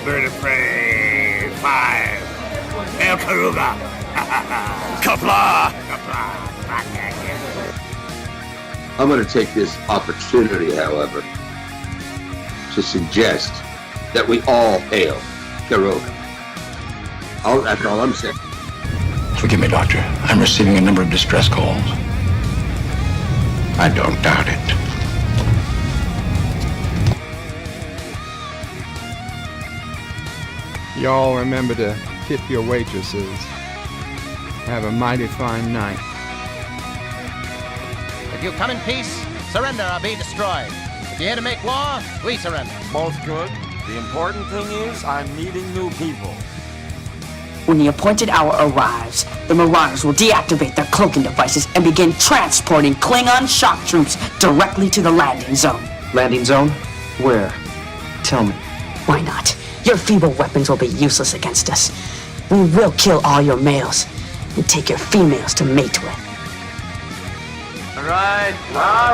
Bird of Prey 5. El Karuga. Kapla. Kapla. I'm going to take this opportunity, however, to suggest that we all hail Karuga. That's all I'm saying. Forgive me, Doctor. I'm receiving a number of distress calls. I don't doubt it. Y'all remember to tip your waitresses. Have a mighty fine night. If you come in peace, surrender or be destroyed. If you're here to make war, we surrender. Both good. The important thing is I'm meeting new people. When the appointed hour arrives, the Marauders will deactivate their cloaking devices and begin transporting Klingon shock troops directly to the landing zone. Landing zone? Where? Tell me. Why not? Your feeble weapons will be useless against us. We will kill all your males and take your females to mate with. All right. Now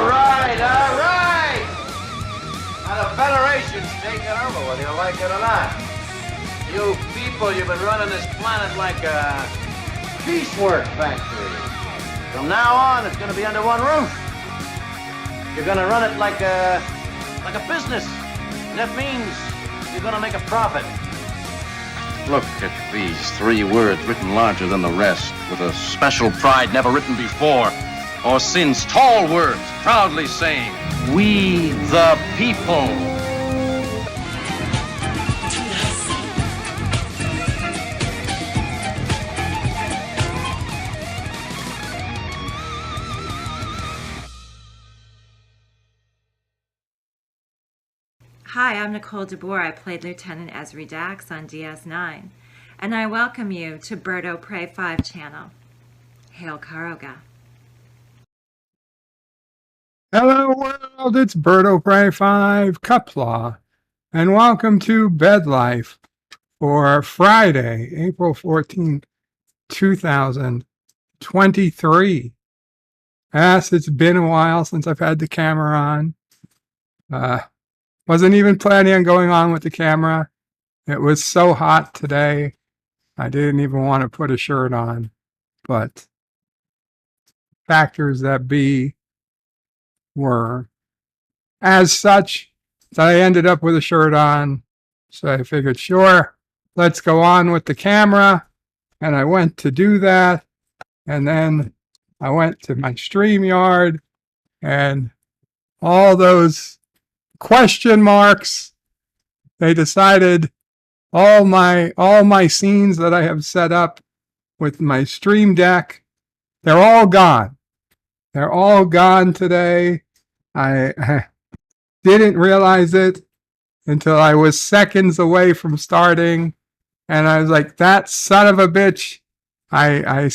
the Federation's taking over, whether you like it or not. You people, you've been running this planet like a piecework factory. From now on, it's gonna be under one roof. You're gonna run it like a business. And that means you're gonna make a profit. Look at these 3 words written larger than the rest, with a special pride never written before or since. Tall words, proudly saying, "We the people." Hi, I'm Nicole DeBoer. I played Lieutenant Ezri Dax on DS9, and I welcome you to Bird of Prey 5 channel. Hail Karoga. Hello world, it's Bird of Prey 5 Cuplaw, and welcome to Bed Life for Friday, April 14th, 2023. Yes, it's been a while since I've had the camera on. Wasn't even planning on going on with the camera. It was so hot today, I didn't even want to put a shirt on, but factors that be were as such that I ended up with a shirt on. So I figured, sure, let's go on with the camera. And I went to do that. And then I went to my StreamYard and all those question marks, they decided all my scenes that I have set up with my Stream Deck, they're all gone. They're all gone today. I didn't realize it until I was seconds away from starting. And I was like, that son of a bitch. I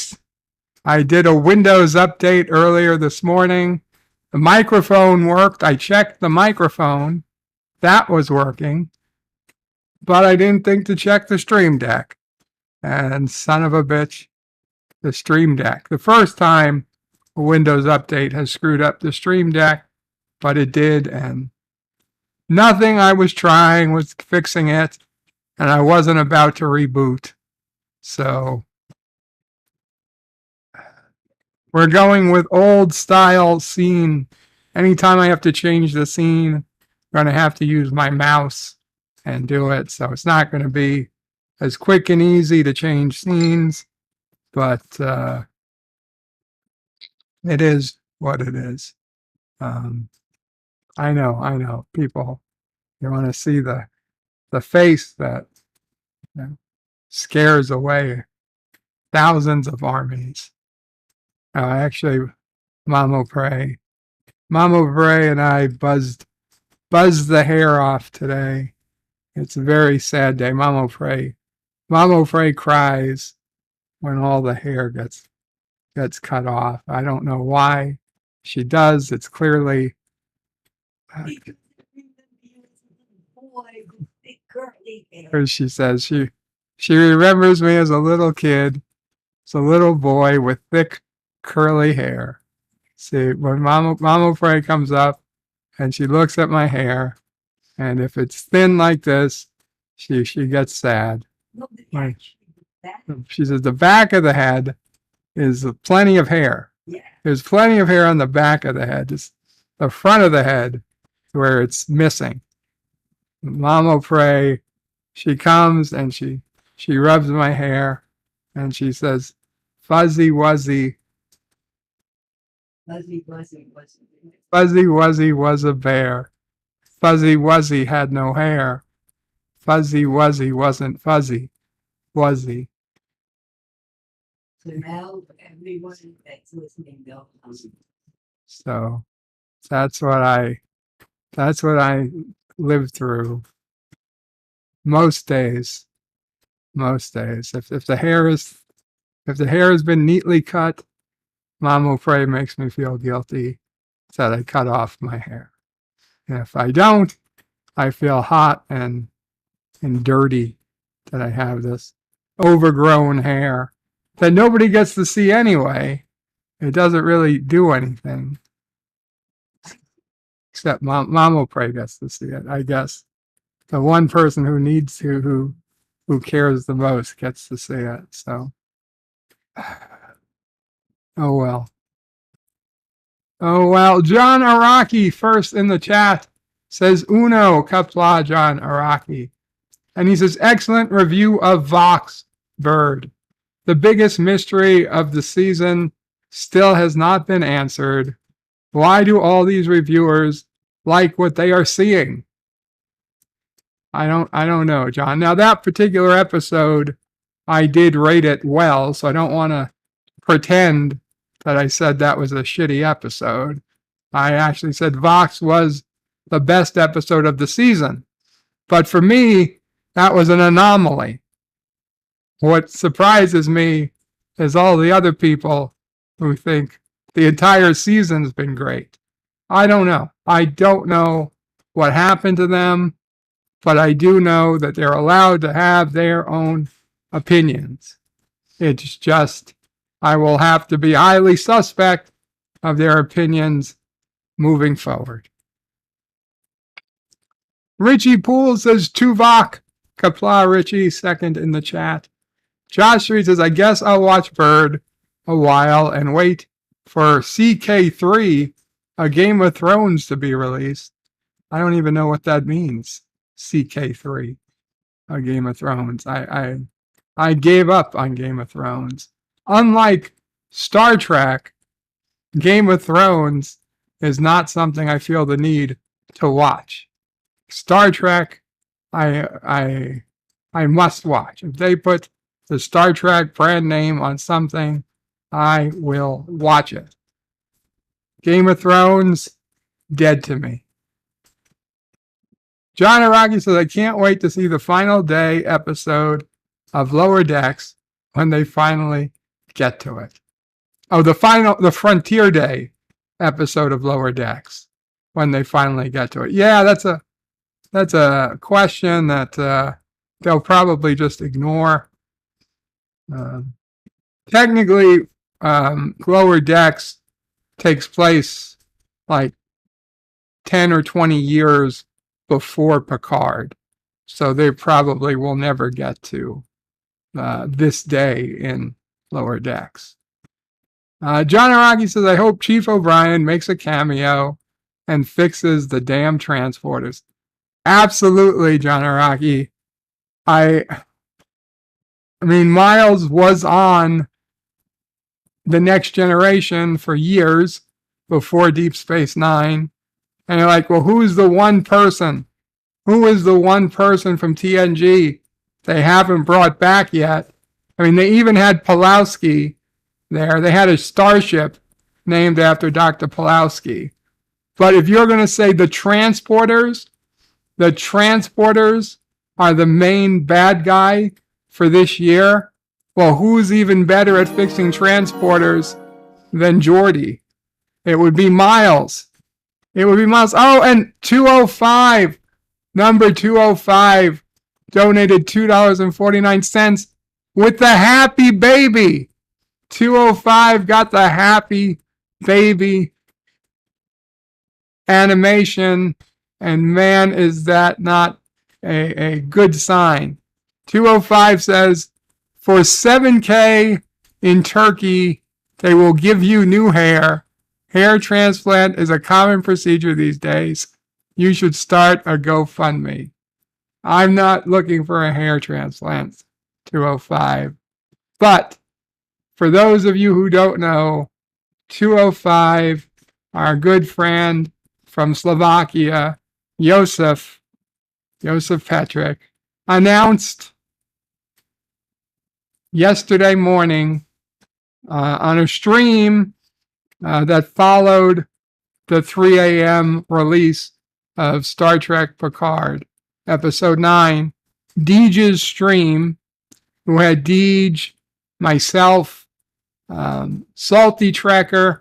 did a Windows update earlier this morning. The microphone worked. I checked the microphone. That was working. But I didn't think to check the Stream Deck. And son of a bitch, the Stream Deck. The first time a Windows update has screwed up the Stream Deck, but it did, and nothing I was trying was fixing it, and I wasn't about to reboot. So we're going with old style scene. Anytime I have to change the scene, I'm going to have to use my mouse and do it. So it's not going to be as quick and easy to change scenes, but it is what it is. I know, people, you want to see the face that scares away thousands of armies. Actually, Mamo Prey and I buzzed the hair off today. It's a very sad day. Mamo Prey cries when all the hair gets cut off. I don't know why she does. It's clearly as she says, she remembers me as a little kid, as a little boy with thick curly hair. See, when Mama Frey comes up and she looks at my hair, and if it's thin like this, she gets sad. She says the back of the head is plenty of hair. There's plenty of hair on the back of the head. It's the front of the head where it's missing. Mama Pray, she comes and she rubs my hair and she says, Fuzzy Wuzzy. Fuzzy Wuzzy was a bear. Fuzzy Wuzzy had no hair. Fuzzy Wuzzy wasn't fuzzy. Wuzzy. So now everyone that's listening knows. So that's what I lived through most days. If the hair has been neatly cut, Mama Pray makes me feel guilty that I cut off my hair. And if I don't, I feel hot and dirty that I have this overgrown hair that nobody gets to see anyway. It doesn't really do anything. Except Mama Pray gets to see it, I guess. The one person who needs to, who cares the most gets to see it. So, oh well. John Araki first in the chat says Uno Kapla John Araki. And he says, excellent review of Vox Bird. The biggest mystery of the season still has not been answered. Why do all these reviewers like what they are seeing? I don't know, John. Now that particular episode, I did rate it well, so I don't want to pretend that I said that was a shitty episode. I actually said Vox was the best episode of the season. But for me, that was an anomaly. What surprises me is all the other people who think the entire season's been great. I don't know. I don't know what happened to them, but I do know that they're allowed to have their own opinions. It's just, I will have to be highly suspect of their opinions moving forward. Richie Poole says Tuvok. Kapla Richie, second in the chat. Josh Street says, I guess I'll watch Bird a while and wait for CK3, a Game of Thrones, to be released. I don't even know what that means. CK3, a Game of Thrones. I gave up on Game of Thrones. Unlike Star Trek, Game of Thrones is not something I feel the need to watch. Star Trek, I must watch. If they put the Star Trek brand name on something, I will watch it. Game of Thrones, dead to me. John Araki says, I can't wait to see the final day episode of Lower Decks when they finally get to it. Oh, the Frontier Day episode of Lower Decks when they finally get to it. Yeah, that's a question that they'll probably just ignore. Technically, Lower Decks takes place like 10 or 20 years before Picard. So they probably will never get to this day in Lower Decks. John Araki says, I hope Chief O'Brien makes a cameo and fixes the damn transporters. Absolutely, John Araki. I mean, Miles was on The Next Generation for years before Deep Space Nine. And you're like, well, who's the one person? Who is the one person from TNG they haven't brought back yet? I mean, they even had Pulowski there. They had a starship named after Dr. Pulowski. But if you're going to say the transporters are the main bad guy for this year, well, who's even better at fixing transporters than Geordi? It would be Miles. Oh, and 205, number 205, donated $2.49 with the happy baby. 205 got the happy baby animation, and man, is that not a good sign. 205 says, for 7K in Turkey, they will give you new hair. Hair transplant is a common procedure these days. You should start a GoFundMe. I'm not looking for a hair transplant, 205. But for those of you who don't know, 205, our good friend from Slovakia, Josef Petrick, announced yesterday morning on a stream that followed the 3 a.m. release of Star Trek Picard, Episode 9, Deej's stream, who had Deej, myself, Salty Trekker,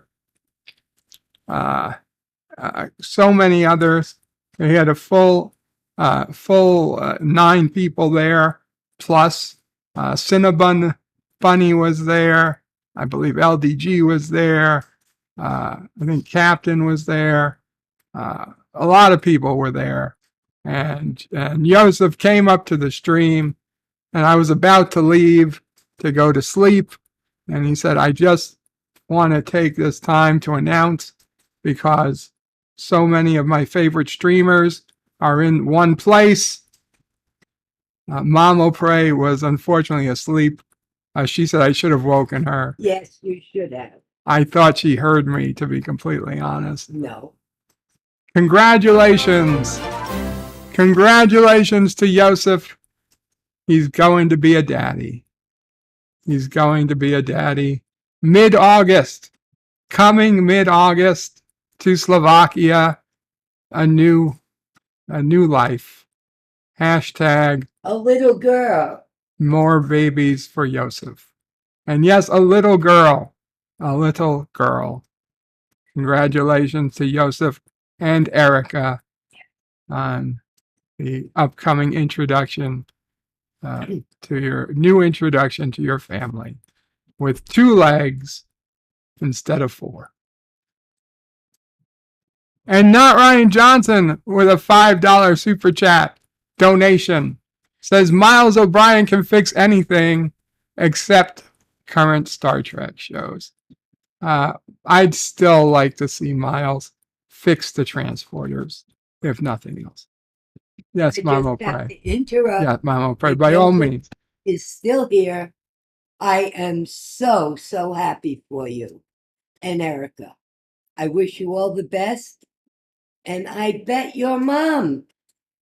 so many others. They had a full 9 people there, plus Cinnabon Bunny was there. I believe LDG was there. I think Captain was there. A lot of people were there. And Joseph came up to the stream, and I was about to leave to go to sleep. And he said, I just want to take this time to announce, because so many of my favorite streamers are in one place. Mamo Prey was unfortunately asleep. She said I should have woken her. Yes, you should have. I thought she heard me, to be completely honest. No. Congratulations. Congratulations to Joseph. He's going to be a daddy. He's going to be a daddy. Mid-August. Coming mid-August to Slovakia. A new life. Hashtag a little girl. More babies for Joseph. And yes, a little girl. A little girl. Congratulations to Joseph and Erica on the upcoming introduction to your new introduction to your family with 2 legs instead of 4. And not Ryan Johnson with a $5 super chat donation says Miles O'Brien can fix anything except current Star Trek shows. I'd still like to see Miles fix the transporters, if nothing else. Yes, Mamo Pray. Interrupt. Yeah, Mamo Pray, by all means. Is still here. I am so happy for you and Erica. I wish you all the best. And I bet your mom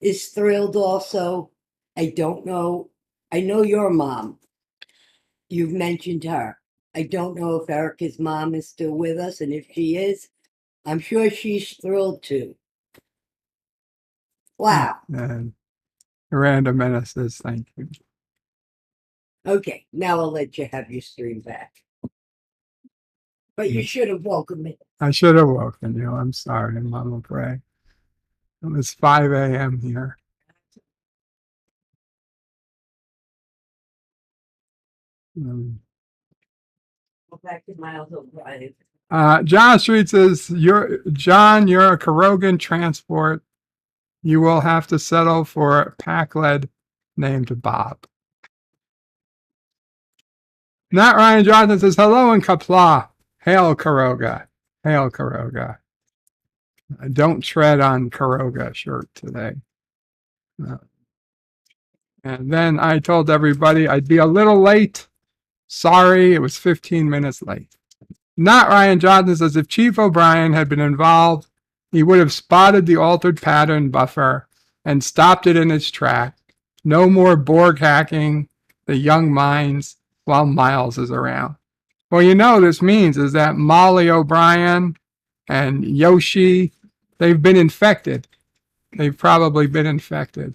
is thrilled also. I don't know. I know your mom. You've mentioned her. I don't know if Erica's mom is still with us, and if she is, I'm sure she's thrilled too. Wow. And Miranda Menace says thank you. Okay, now I'll let you have your stream back. But you should have woken me. I should have woken you. I'm sorry, Mama Pray. It was 5 a.m. here. Go back to Miles O'Brien. John Street says, you're a Karogan transport. You will have to settle for a pack lead named Bob. Not Ryan Johnson says, hello in Kapla. Hail Karoga. Hail Karoga. Don't tread on Karoga shirt today. And then I told everybody I'd be a little late. Sorry, it was 15 minutes late. Not Ryan Johnson says, if Chief O'Brien had been involved, he would have spotted the altered pattern buffer and stopped it in its track. No more Borg hacking the young minds while Miles is around. Well, you know, this means is that Molly O'Brien and Yoshi, they've been infected. They've probably been infected.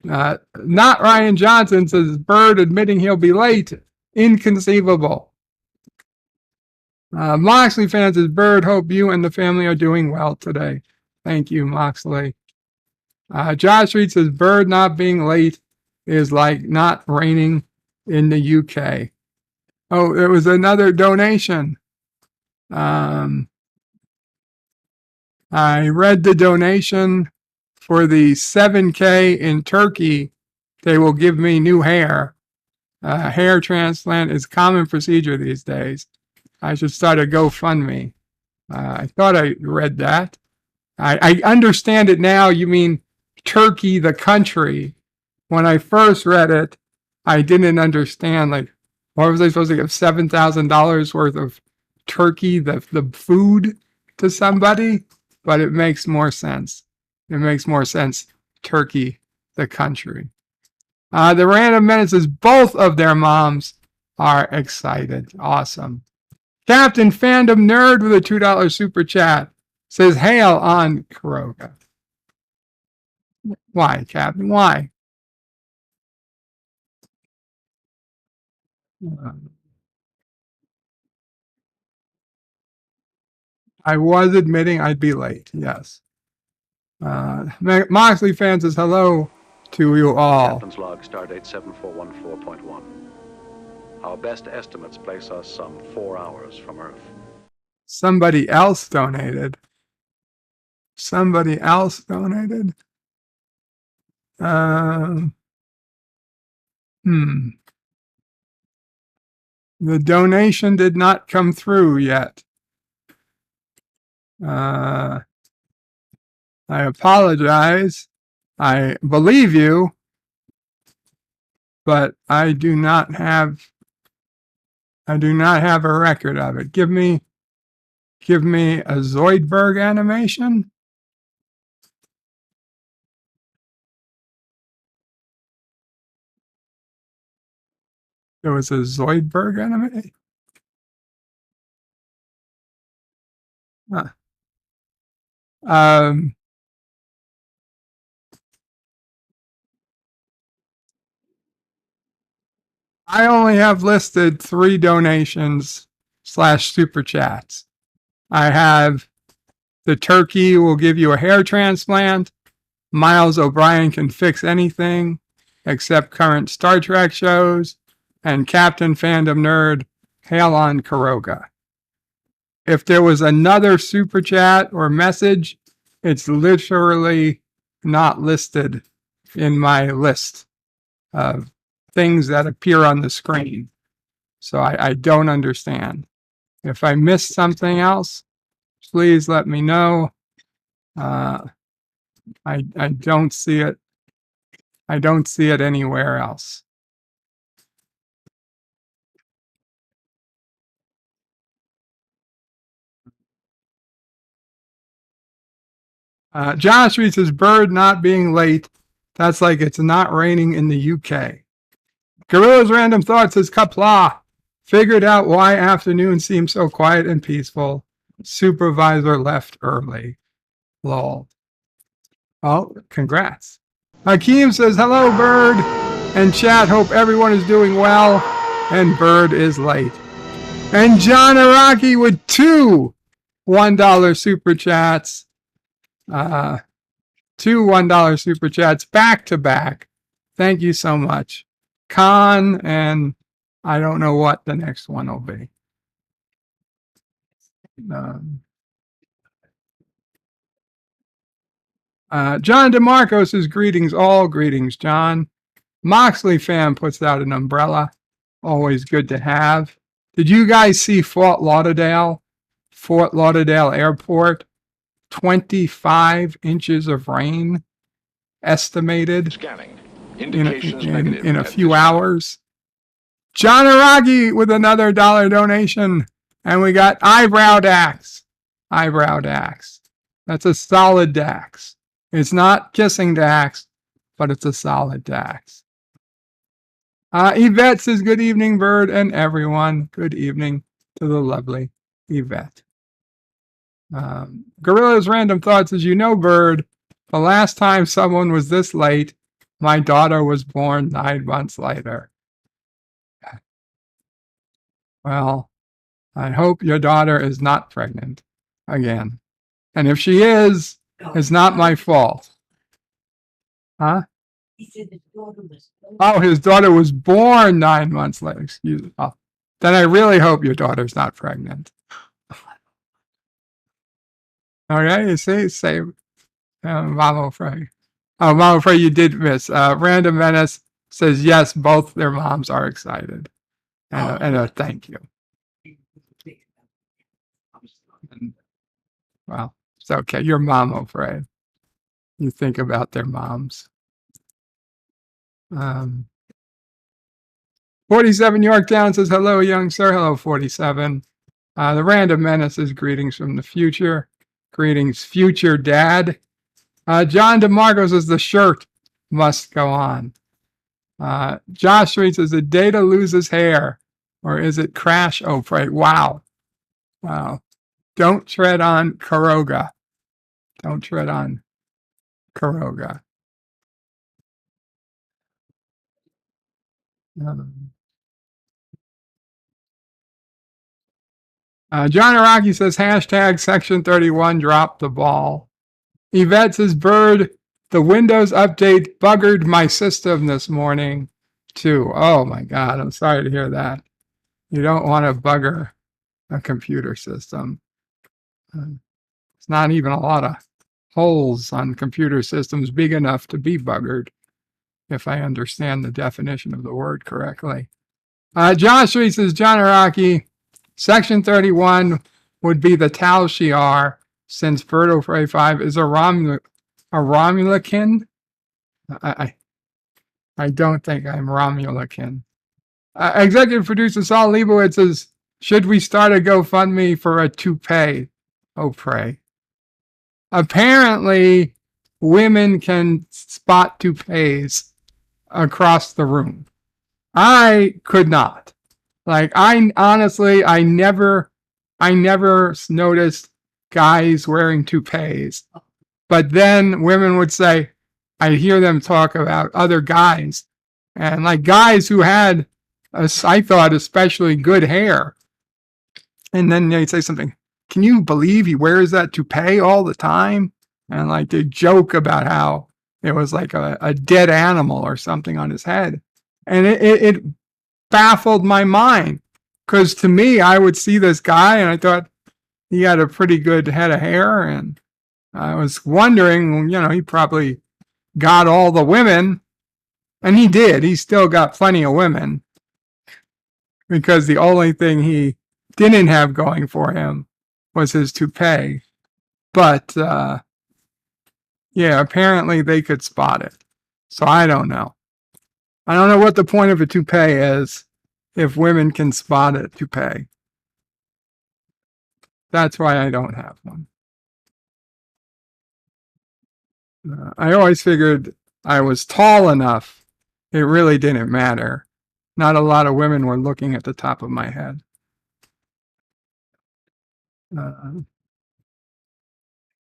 Not Ryan Johnson says, Bird admitting he'll be late. Inconceivable. Moxley fans says, Bird, hope you and the family are doing well today. Thank you, Moxley. Josh Reed says, Bird not being late is like not raining in the UK. Oh, there was another donation. I read the donation for the 7K in Turkey, they will give me new hair. Hair transplant is common procedure these days. I should start a GoFundMe. I thought I read that. I understand it now. You mean Turkey, the country. When I first read it, I didn't understand, like, why was I supposed to give $7,000 worth of turkey, the food, to somebody? But it makes more sense. It makes more sense. Turkey, the country. The Random Menaces, both of their moms are excited. Awesome. Captain Fandom Nerd with a $2 super chat says, hail on Kuroga. Why, Captain? Why? I was admitting I'd be late. Yes. Moxley fan says hello to you all. Captain's log, stardate 7414.1. Our best estimates place us some 4 hours from Earth. Somebody else donated. Somebody else donated. The donation did not come through yet. I apologize. I believe you, but I do not have a record of it. Give me a Zoidberg animation. There was a Zoidberg animation. Huh. I only have listed 3 donations / super chats. I have the turkey will give you a hair transplant. Miles O'Brien can fix anything except current Star Trek shows. And Captain Fandom Nerd, hail on Kuroga. If there was another super chat or message, it's literally not listed in my list of things that appear on the screen. So I don't understand. If I missed something else, please let me know. I don't see it. I don't see it anywhere else. Josh reads his bird not being late. That's like it's not raining in the UK. Gorilla's Random Thoughts says, Kapla. Figured out why afternoon seems so quiet and peaceful. Supervisor left early. Lol. Oh, congrats. Hakeem says, hello, Bird. And chat, hope everyone is doing well. And Bird is late. And John Araki with 2 $1 super chats. 2 $1 super chats back to back. Thank you so much. Khan, and I don't know what the next one will be. John DeMarco says, greetings, all greetings, John. Moxley fan puts out an umbrella. Always good to have. Did you guys see Fort Lauderdale? Fort Lauderdale Airport? 25 inches of rain estimated. Scanning. In a few hours. John Aragi with another $1 donation. And we got Eyebrow Dax. Eyebrow Dax. That's a solid Dax. It's not Kissing Dax, but it's a solid Dax. Yvette says, good evening, Bird, and everyone. Good evening to the lovely Yvette. Gorilla's Random Thoughts says, you know, Bird, the last time someone was this late, my daughter was born 9 months later. Well, I hope your daughter is not pregnant again. And if she is, it's not my fault. Huh? He said his daughter was born. Oh, his daughter was born 9 months later. Excuse me. Oh, then I really hope your daughter's not pregnant. Okay, you see, save Vamo Frey. Oh, I'm afraid you did miss. Random Menace says yes, both their moms are excited. And a thank you. Well, it's okay. Your mom, afraid. You think about their moms. 47 Yorktown says, hello, young sir. Hello, 47. The Random Menace is greetings from the future. Greetings, future dad. John DeMarco says, the shirt must go on. Josh Street says, did Data lose his hair? Or is it Crash? Oh, pray. Wow. Wow. Don't tread on Karoga. Don't tread on Karoga. John Araki says, hashtag section 31, drop the ball. Yvette says, Bird, the Windows update buggered my system this morning too. Oh my God, I'm sorry to hear that. You don't want to bugger a computer system. It's not even a lot of holes on computer systems big enough to be buggered, if I understand the definition of the word correctly. Josh Reed says, John Araki, section 31 would be the Tal Shiar, since Birdo Prey 5 is a Romulican. I don't think I'm Romulican. Executive producer Saul Leibowitz says, should we start a GoFundMe for a toupee? Oh, pray. Apparently, women can spot toupees across the room. I could not. Like, I never noticed guys wearing toupees. But then women would say, I hear them talk about other guys, and like guys who had, I thought, especially good hair. And then they'd say something, can you believe he wears that toupee all the time? And like they joke about how it was like a dead animal or something on his head. And it baffled my mind, because to me, I would see this guy and I thought he had a pretty good head of hair. And I was wondering, he probably got all the women, and he did. He still got plenty of women, because the only thing he didn't have going for him was his toupee. But yeah, apparently they could spot it. So I don't know. I don't know what the point of a toupee is if women can spot a toupee. That's why I don't have one. I always figured I was tall enough. It really didn't matter. Not a lot of women were looking at the top of my head.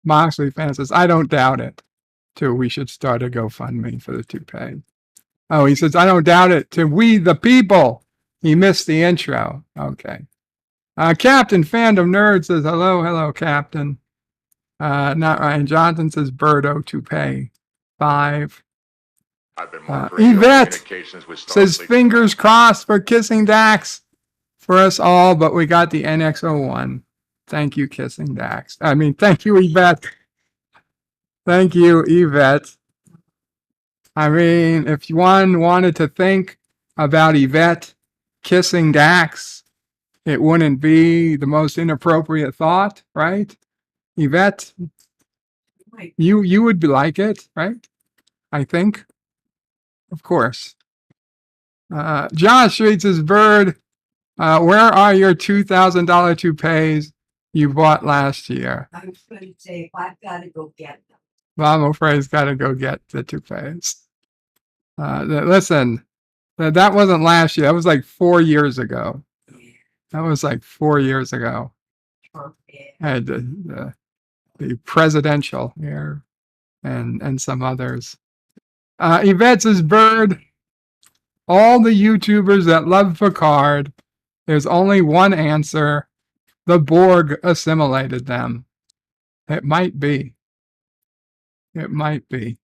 Moxley fan says, I don't doubt it. Too, we should start a GoFundMe for the toupee. Oh, he says, I don't doubt it. To we the people. He missed the intro. Okay. Captain Fandom Nerd says, hello, Captain. Not Ryan Johnson says, Birdo toupee. 5. Yvette says, fingers crossed for Kissing Dax for us all, but we got the NX01. Thank you, Kissing Dax. Thank you, Yvette. Thank you, Yvette. If one wanted to think about Yvette kissing Dax, it wouldn't be the most inappropriate thought, right? Yvette, you would like it, right? I think. Of course. Josh reads his Bird, where are your $2,000 toupees you bought last year? I was going to say, I've got to go get them. Mom O'Fray's got to go get the toupees. Listen, that wasn't last year. That was like 4 years ago. That was like 4 years ago. I had the presidential here and some others. Yvette says, Bird, all the YouTubers that love Picard, there's only one answer. The Borg assimilated them. It might be. It might be.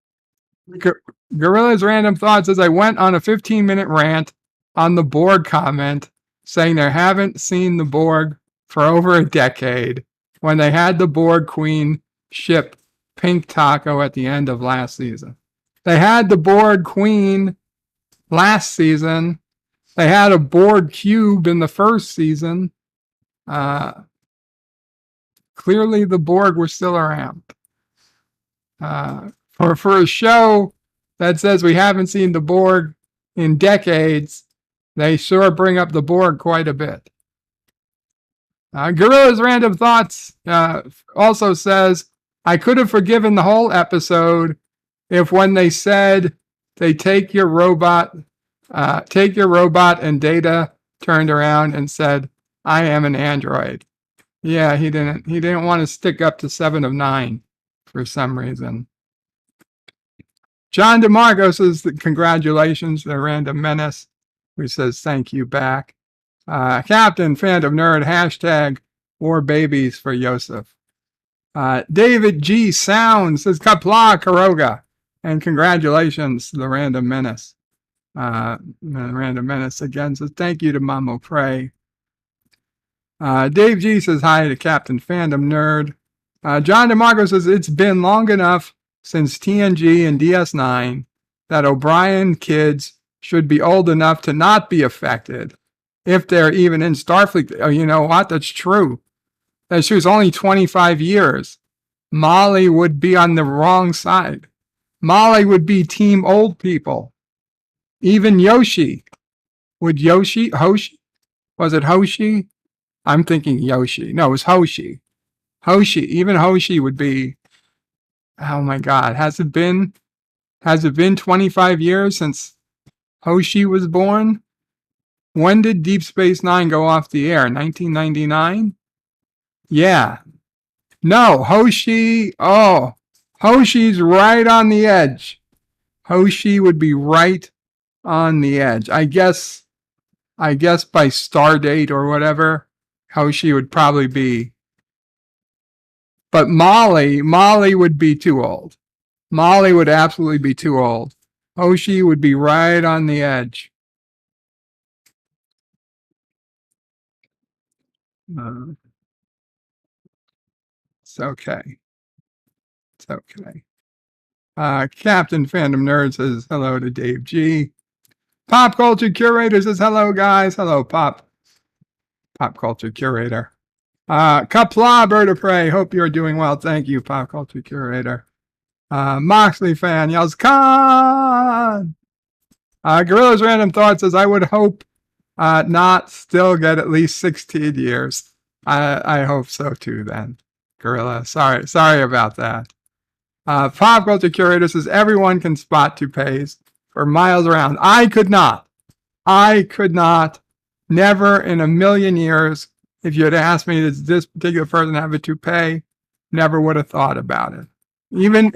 Gorilla's Random Thoughts says, I went on a 15-minute rant on the Borg comment, saying they haven't seen the Borg for over a decade, when they had the Borg Queen ship Pink Taco at the end of last season. They had the Borg Queen last season. They had a Borg Cube in the first season. Clearly the Borg were still around. For a show that says we haven't seen the Borg in decades, they sure bring up the Borg quite a bit. Gorilla's Random Thoughts also says, I could have forgiven the whole episode if when they said they take your robot and Data turned around and said, I am an android. Yeah, he didn't want to stick up to 7 of 9 for some reason. John DeMarco says congratulations to the Random Menace, who says thank you back. Captain Phantom Nerd, hashtag War Babies for Yosef. David G. Sound says Kapla Karoga, and congratulations to the Random Menace. Random Menace again says thank you to Mamo Prey. Dave G says hi to Captain Phantom Nerd. John DeMarco says it's been long enough since TNG and DS9 that O'Brien kids should be old enough to not be affected if they're even in Starfleet. Oh, you know what? That's true. That she was only 25 years. Molly would be on the wrong side. Molly would be team old people. Even Yoshi. Hoshi? Was it Hoshi? I'm thinking Yoshi. No, it was Hoshi. Even Hoshi would be, oh my God, has it been 25 years since Hoshi was born? When did Deep Space Nine go off the air? 1999? Yeah. No, Hoshi's right on the edge. Hoshi would be right on the edge. I guess by star date or whatever, Hoshi would probably be. But Molly would be too old. Molly would absolutely be too old. Hoshi would be right on the edge. It's okay. It's okay. Captain Phantom Nerd says hello to Dave G. Pop Culture Curator says hello, guys. Hello, Pop Culture Curator. Kapla, Bird of Prey. Hope you're doing well. Thank you, Pop Culture Curator. Moxley fan yells, Con! Gorilla's Random Thoughts says, I would hope not still get at least 16 years. I hope so too then. Gorilla, sorry about that. Pop Culture Curator says, everyone can spot toupees for miles around. I could not. Never in a million years. If you had asked me, does this particular person have a toupee? Never would have thought about it. Even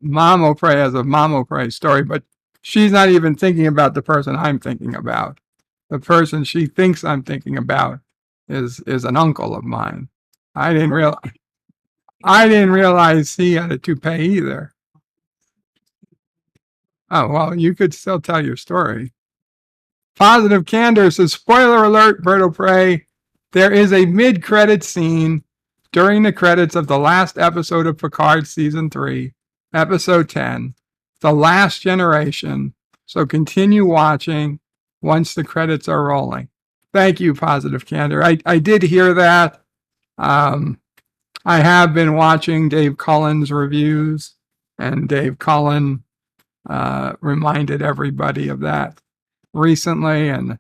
Mamo Prey has a Mamo Prey story, but she's not even thinking about the person I'm thinking about. The person she thinks I'm thinking about is an uncle of mine. I didn't realize he had a toupee either. Oh, well, you could still tell your story. Positive Candor says, spoiler alert, Bird of Prey. There is a mid-credit scene during the credits of the last episode of Picard Season 3, Episode 10, The Last Generation. So continue watching once the credits are rolling. Thank you, Positive Candor. I did hear that. I have been watching Dave Cullen's reviews, and Dave Cullen reminded everybody of that recently, and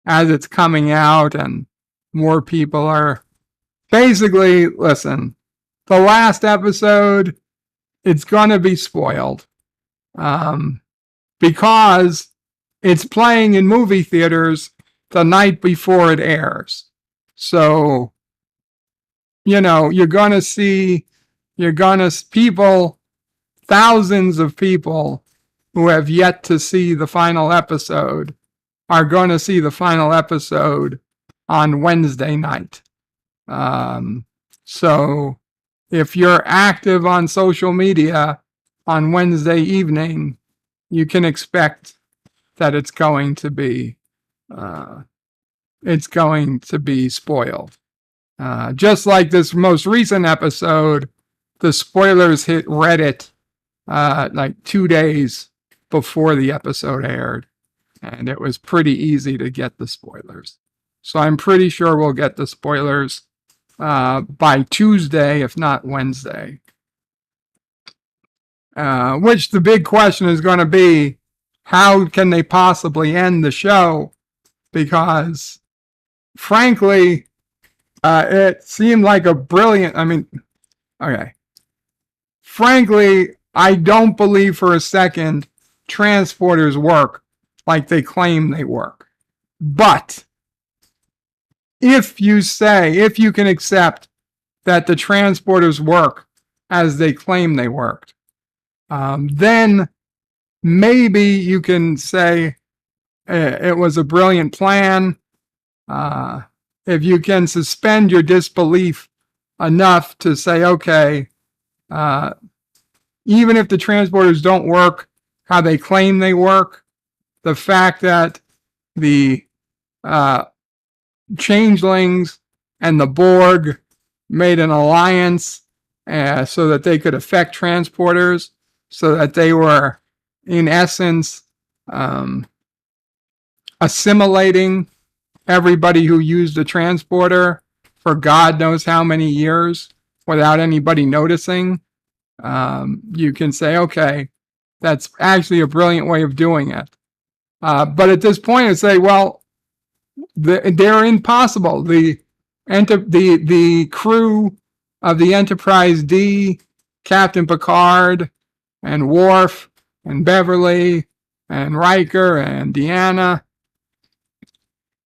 as it's coming out and more people are basically, listen, the last episode, it's gonna be spoiled because it's playing in movie theaters the night before it airs. So, you're gonna see people, thousands of people who have yet to see the final episode are going to see the final episode on Wednesday night. So if you're active on social media on Wednesday evening, you can expect that it's going to be spoiled. Just like this most recent episode, the spoilers hit Reddit like 2 days before the episode aired, and it was pretty easy to get the spoilers. So I'm pretty sure we'll get the spoilers by Tuesday, if not Wednesday. Which the big question is going to be, how can they possibly end the show? Because, frankly, it seemed like a brilliant, okay. Frankly, I don't believe for a second transporters work like they claim they work. But if you can accept that the transporters work as they claim they worked, then maybe you can say it was a brilliant plan. If you can suspend your disbelief enough to say, okay, even if the transporters don't work how they claim they work, the fact that the changelings and the Borg made an alliance so that they could affect transporters, so that they were, in essence, assimilating everybody who used the transporter for God knows how many years without anybody noticing. You can say, okay, that's actually a brilliant way of doing it. But at this point, I say, well, they're impossible. The crew of the Enterprise D, Captain Picard, and Worf, and Beverly, and Riker, and Deanna,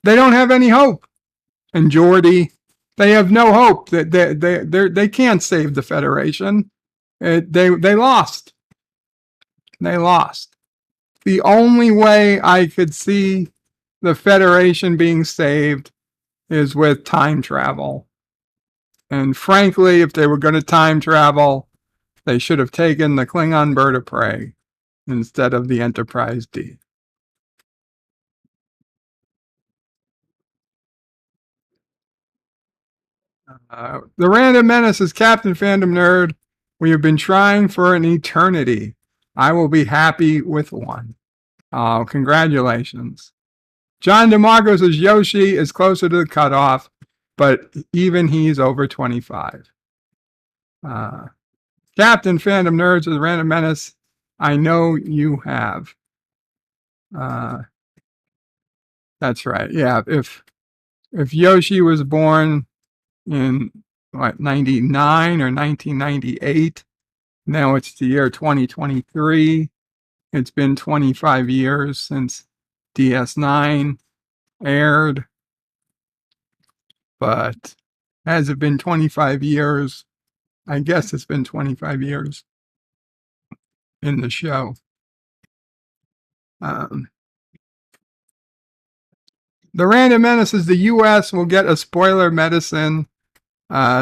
they don't have any hope. And Geordi, they have no hope. They can't save the Federation. They lost. They lost. The only way I could see the Federation being saved is with time travel. And frankly, if they were going to time travel, they should have taken the Klingon bird of prey instead of the Enterprise D. The Random Menace is Captain Fandom Nerd. We have been trying for an eternity. I will be happy with one. Congratulations. John DeMarco says Yoshi is closer to the cutoff, but even he's over 25. Captain Fandom Nerds of the Random Menace, I know you have. That's right. Yeah, if Yoshi was born in 99 or 1998, now it's the year 2023. It's been 25 years since DS9 aired. But has it been 25 years? I guess it's been 25 years in the show. The Random Menace is the U.S. will get a spoiler medicine,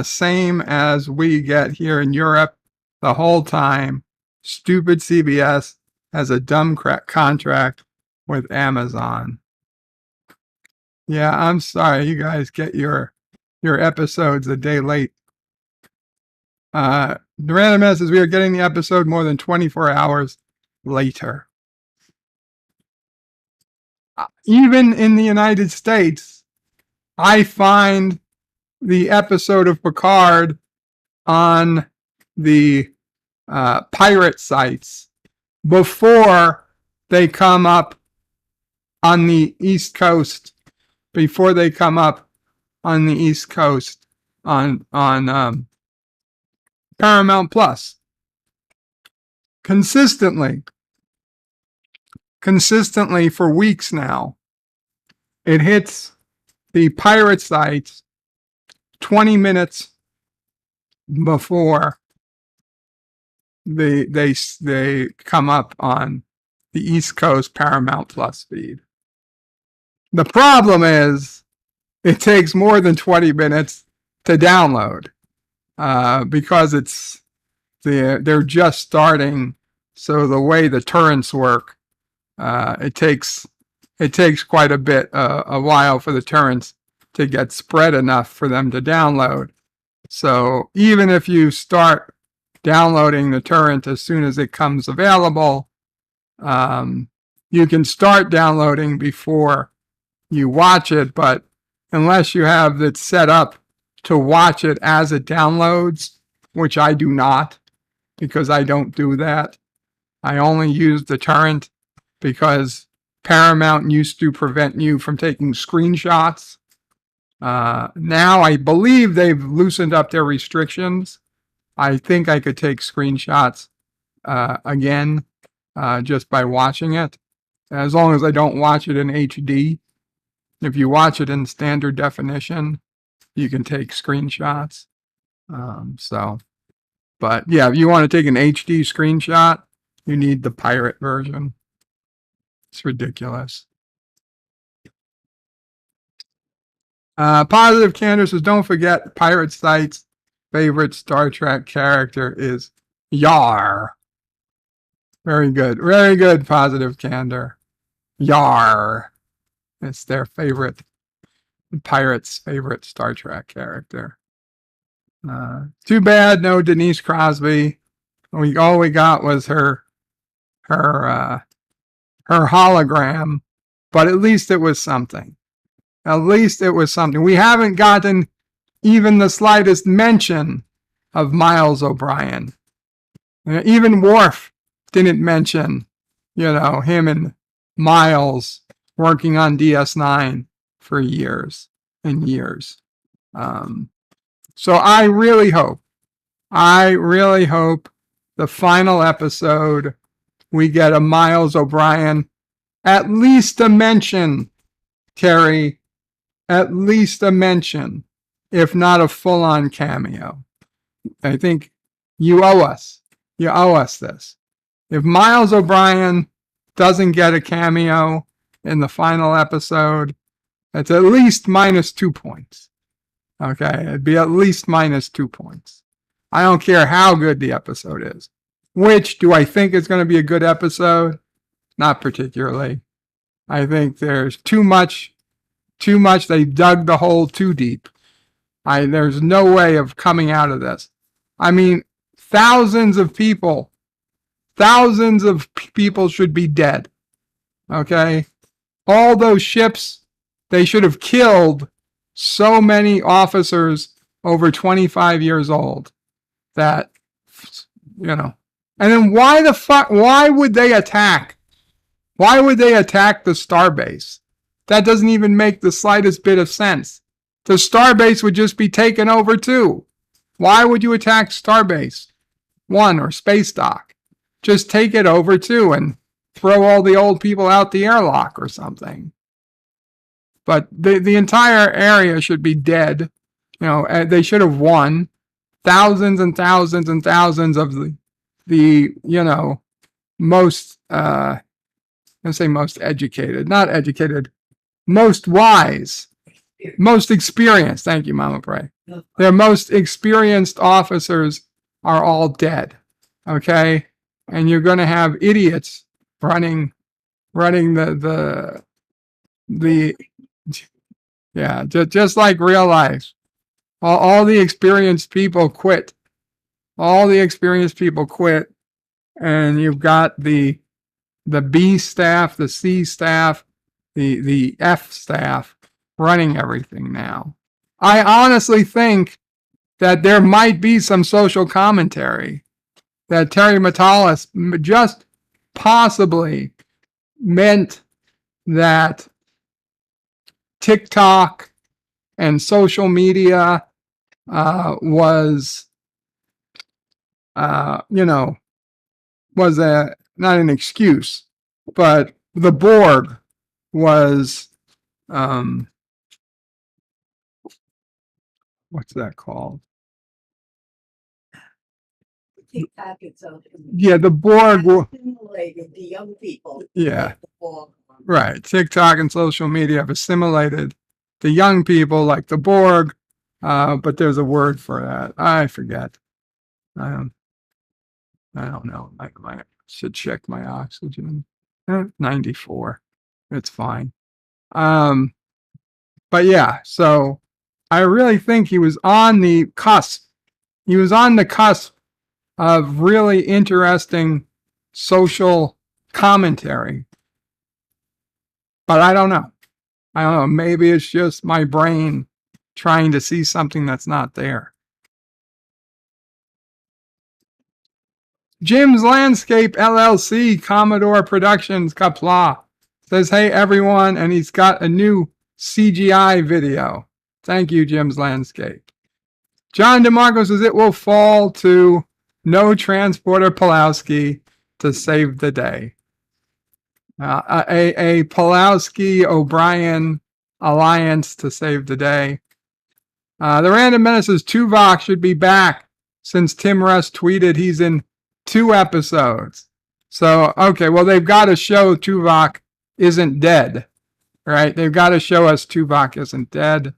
same as we get here in Europe the whole time. Stupid CBS has a dumb contract with Amazon. Yeah, I'm sorry. You guys get your episodes a day late. The Random Menace says we are getting the episode more than 24 hours later. Even in the United States, I find the episode of Picard on the pirate sites before they come up on the East Coast, before they come up on the East Coast on Paramount Plus. Consistently for weeks now, it hits the pirate sites 20 minutes before they come up on the East Coast Paramount Plus feed. The problem is it takes more than 20 minutes to download because they're just starting. So the way the torrents work, it takes quite a while for the torrents to get spread enough for them to download. So even if you start downloading the torrent as soon as it comes available. You can start downloading before you watch it, but unless you have it set up to watch it as it downloads, which I do not, because I don't do that. I only use the torrent because Paramount used to prevent you from taking screenshots. Now I believe they've loosened up their restrictions. I think I could take screenshots again just by watching it, as long as I don't watch it in HD. If you watch it in standard definition, you can take screenshots. But yeah, if you want to take an HD screenshot, you need the pirate version. It's ridiculous. Positive Candor says, don't forget Pirate Site's favorite Star Trek character is Yar. Very good. Very good, Positive Candor. Yar. It's their favorite, Pirate's favorite Star Trek character. Too bad no Denise Crosby. All we got was her hologram, but at least it was something. At least it was something. We haven't gotten even the slightest mention of Miles O'Brien. Even Worf didn't mention, him and Miles working on DS9 for years and years. So I really hope the final episode, we get a Miles O'Brien, at least a mention, Terry, at least a mention, if not a full-on cameo. I think you owe us this. If Miles O'Brien doesn't get a cameo in the final episode, it's at least -2 points. Okay, it'd be at least -2 points. I don't care how good the episode is. Which do I think is going to be a good episode? Not particularly. I think there's too much. They dug the hole too deep. There's no way of coming out of this. I mean, thousands of people should be dead. Okay? All those ships, they should have killed so many officers over 25 years old that, And then why would they attack? Why would they attack the starbase? That doesn't even make the slightest bit of sense. The starbase would just be taken over too. Why would you attack Starbase 1 or Space Dock? Just take it over too and throw all the old people out the airlock or something. But the entire area should be dead. They should have won. Thousands and thousands and thousands of the most, let's say most educated, not educated, most wise, most experienced. Thank you, Mama Pray. Their most experienced officers are all dead. Okay? And you're going to have idiots running the yeah, just like real life. All the experienced people quit. All the experienced people quit, and you've got the B staff, the C staff, the F staff running everything now. I honestly think that there might be some social commentary that Terry Matalas just possibly meant that TikTok and social media was not an excuse, but the Borg was what's that called? TikTok and social media. Yeah, the Borg Assimilated the young people. Yeah. like the Borg. Right. TikTok and social media have assimilated the young people like the Borg, but there's a word for that. I forget. I don't know. I should check my oxygen. 94. It's fine. But yeah, so I really think he was on the cusp. He was on the cusp of really interesting social commentary. But I don't know. Maybe it's just my brain trying to see something that's not there. Jim's Landscape LLC, Commodore Productions, Kapla, says, hey, everyone, and he's got a new CGI video. Thank you, Jim's Landscape. John DeMarco says, it will fall to no transporter Pulowski to save the day. A Pulowski-O'Brien alliance to save the day. The Random Menace says, Tuvok should be back since Tim Russ tweeted he's in 2 episodes. So, okay, well, they've got to show Tuvok isn't dead, right? They've got to show us Tuvok isn't dead.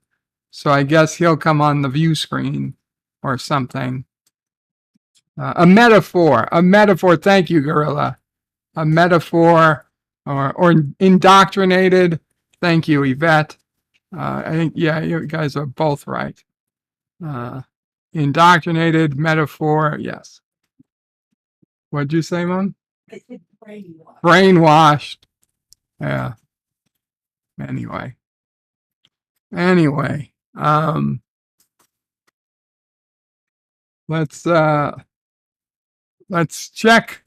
So I guess he'll come on the view screen or something. A metaphor. Thank you, Gorilla. A metaphor or indoctrinated. Thank you, Yvette. I think, yeah, you guys are both right. Indoctrinated, metaphor, yes. What'd you say, Mom? I said brainwashed. Brainwashed. Yeah. Anyway. Let's check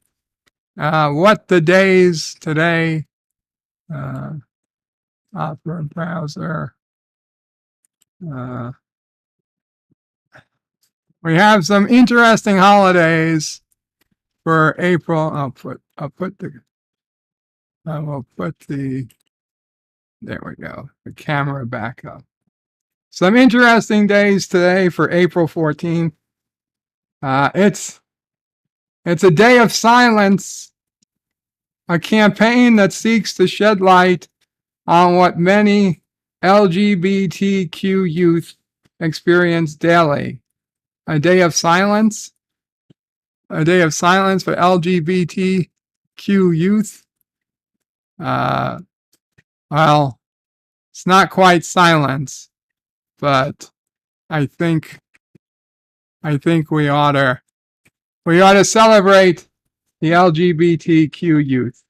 what the days today. Opera browser. We have some interesting holidays for April. There we go. The camera back up. Some interesting days today for April 14th. It's a day of silence, a campaign that seeks to shed light on what many LGBTQ youth experience daily. A day of silence? A day of silence for LGBTQ youth? Well, it's not quite silence, but I think we ought to celebrate the LGBTQ youth.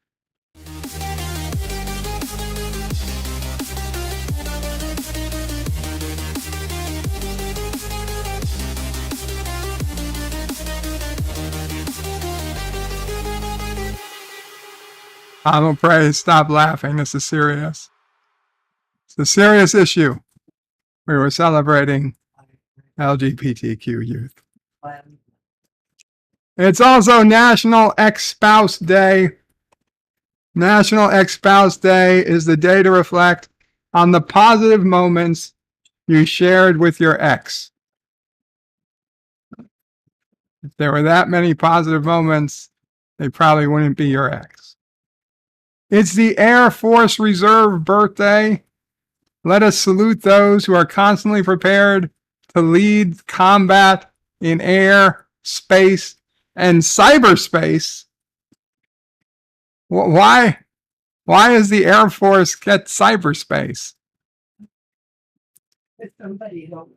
I'm gonna pray, stop laughing. This is serious. It's a serious issue. We were celebrating LGBTQ youth. It's also National Ex-Spouse Day. National Ex-Spouse Day is the day to reflect on the positive moments you shared with your ex. If there were that many positive moments, they probably wouldn't be your ex. It's the Air Force Reserve birthday. Let us salute those who are constantly prepared to lead combat in air, space, and cyberspace. Why does the Air Force get cyberspace?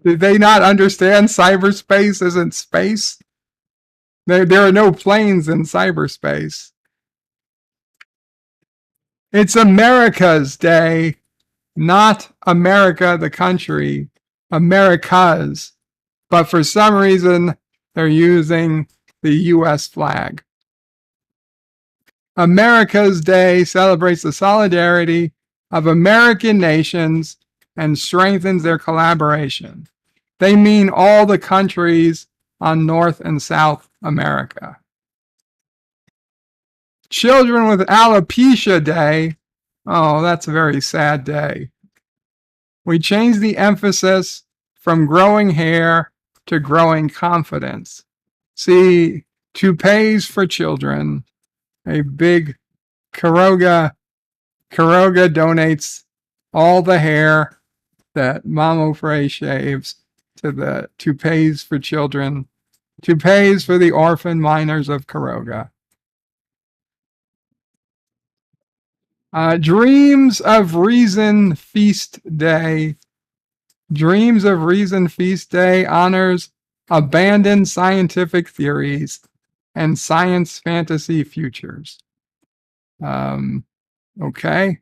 Did they not understand cyberspace isn't space? There are no planes in cyberspace. It's America's Day, not America, the country, America's. But for some reason, they're using the U.S. flag. America's Day celebrates the solidarity of American nations and strengthens their collaboration. They mean all the countries on North and South America. Children with Alopecia Day. Oh, that's a very sad day. We changed the emphasis from growing hair to growing confidence. See, toupees for children. A big Karoga donates all the hair that Mamo Frey shaves to the toupees for children. Toupees for the orphan minors of Karoga. Dreams of Reason Feast Day. Dreams of Reason Feast Day honors abandoned scientific theories and science fantasy futures. Okay.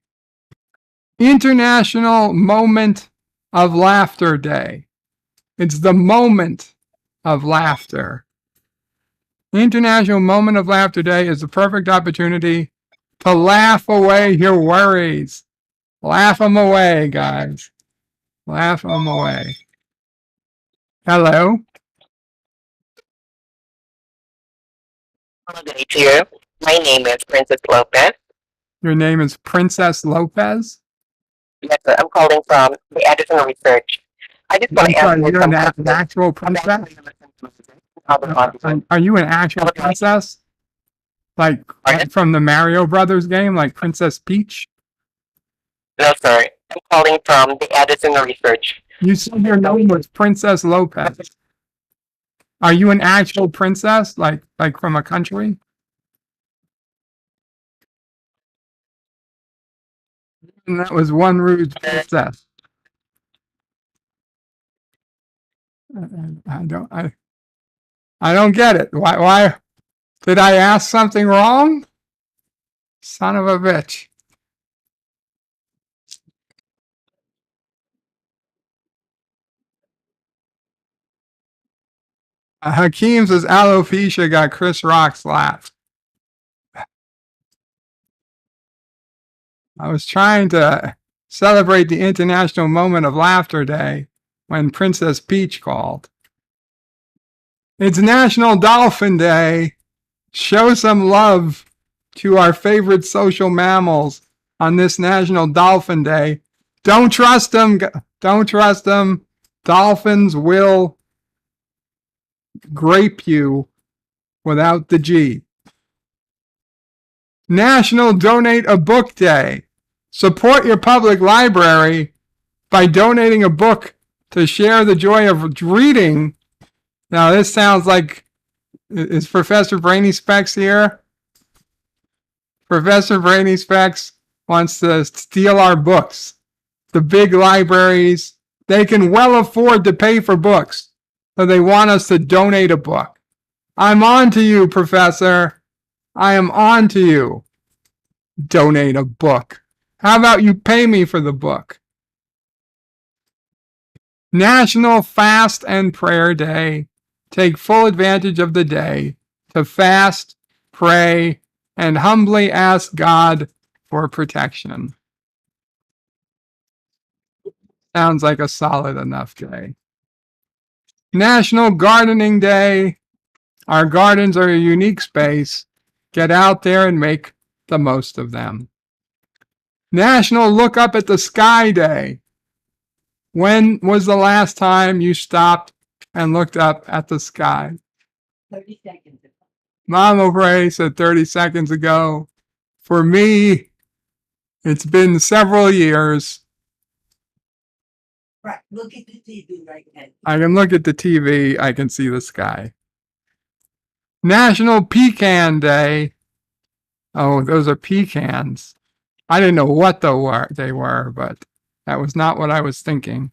International Moment of Laughter Day. It's the moment of laughter. International Moment of Laughter Day is the perfect opportunity to laugh away your worries. Laugh them away, guys. Laugh them away. Hello. Hello, good to you. My name is Princess Lopez. Your name is Princess Lopez? Yes, sir. I'm calling from the Edison Research. I just want to ask you You're some an actual princess? Are you an actual princess? Like from the Mario Brothers game, like Princess Peach? No, sir. I'm calling from the Edison Research. You said your name was Princess Lopez. Are you an actual princess, like from a country? And that was one rude princess. I don't get it. Why did I ask something wrong? Son of a bitch. Hakeem says alopecia got Chris Rock's laugh. I was trying to celebrate the International Moment of Laughter Day when Princess Peach called. It's National Dolphin Day. Show some love to our favorite social mammals on this National Dolphin Day. Don't trust them. Don't trust them. Dolphins will grape you without the G. National Donate a Book Day. Support your public library by donating a book to share the joy of reading. Now, this sounds like, is Professor Brainy Specs here? Professor Brainy Specs wants to steal our books. The big libraries, they can well afford to pay for books, so they want us to donate a book. I'm on to you, Professor. I am on to you. Donate a book. How about you pay me for the book? National Fast and Prayer Day. Take full advantage of the day to fast, pray, and humbly ask God for protection. Sounds like a solid enough day. National Gardening Day. Our gardens are a unique space. Get out there and make the most of them. National Look Up at the Sky Day. When was the last time you stopped and looked up at the sky? 30 seconds ago. Mom O'Bray said 30 seconds ago. For me, it's been several years. Right, look at the TV right now. I can look at the TV. I can see the sky. National Pecan Day. Oh, those are pecans. I didn't know what they were, but that was not what I was thinking.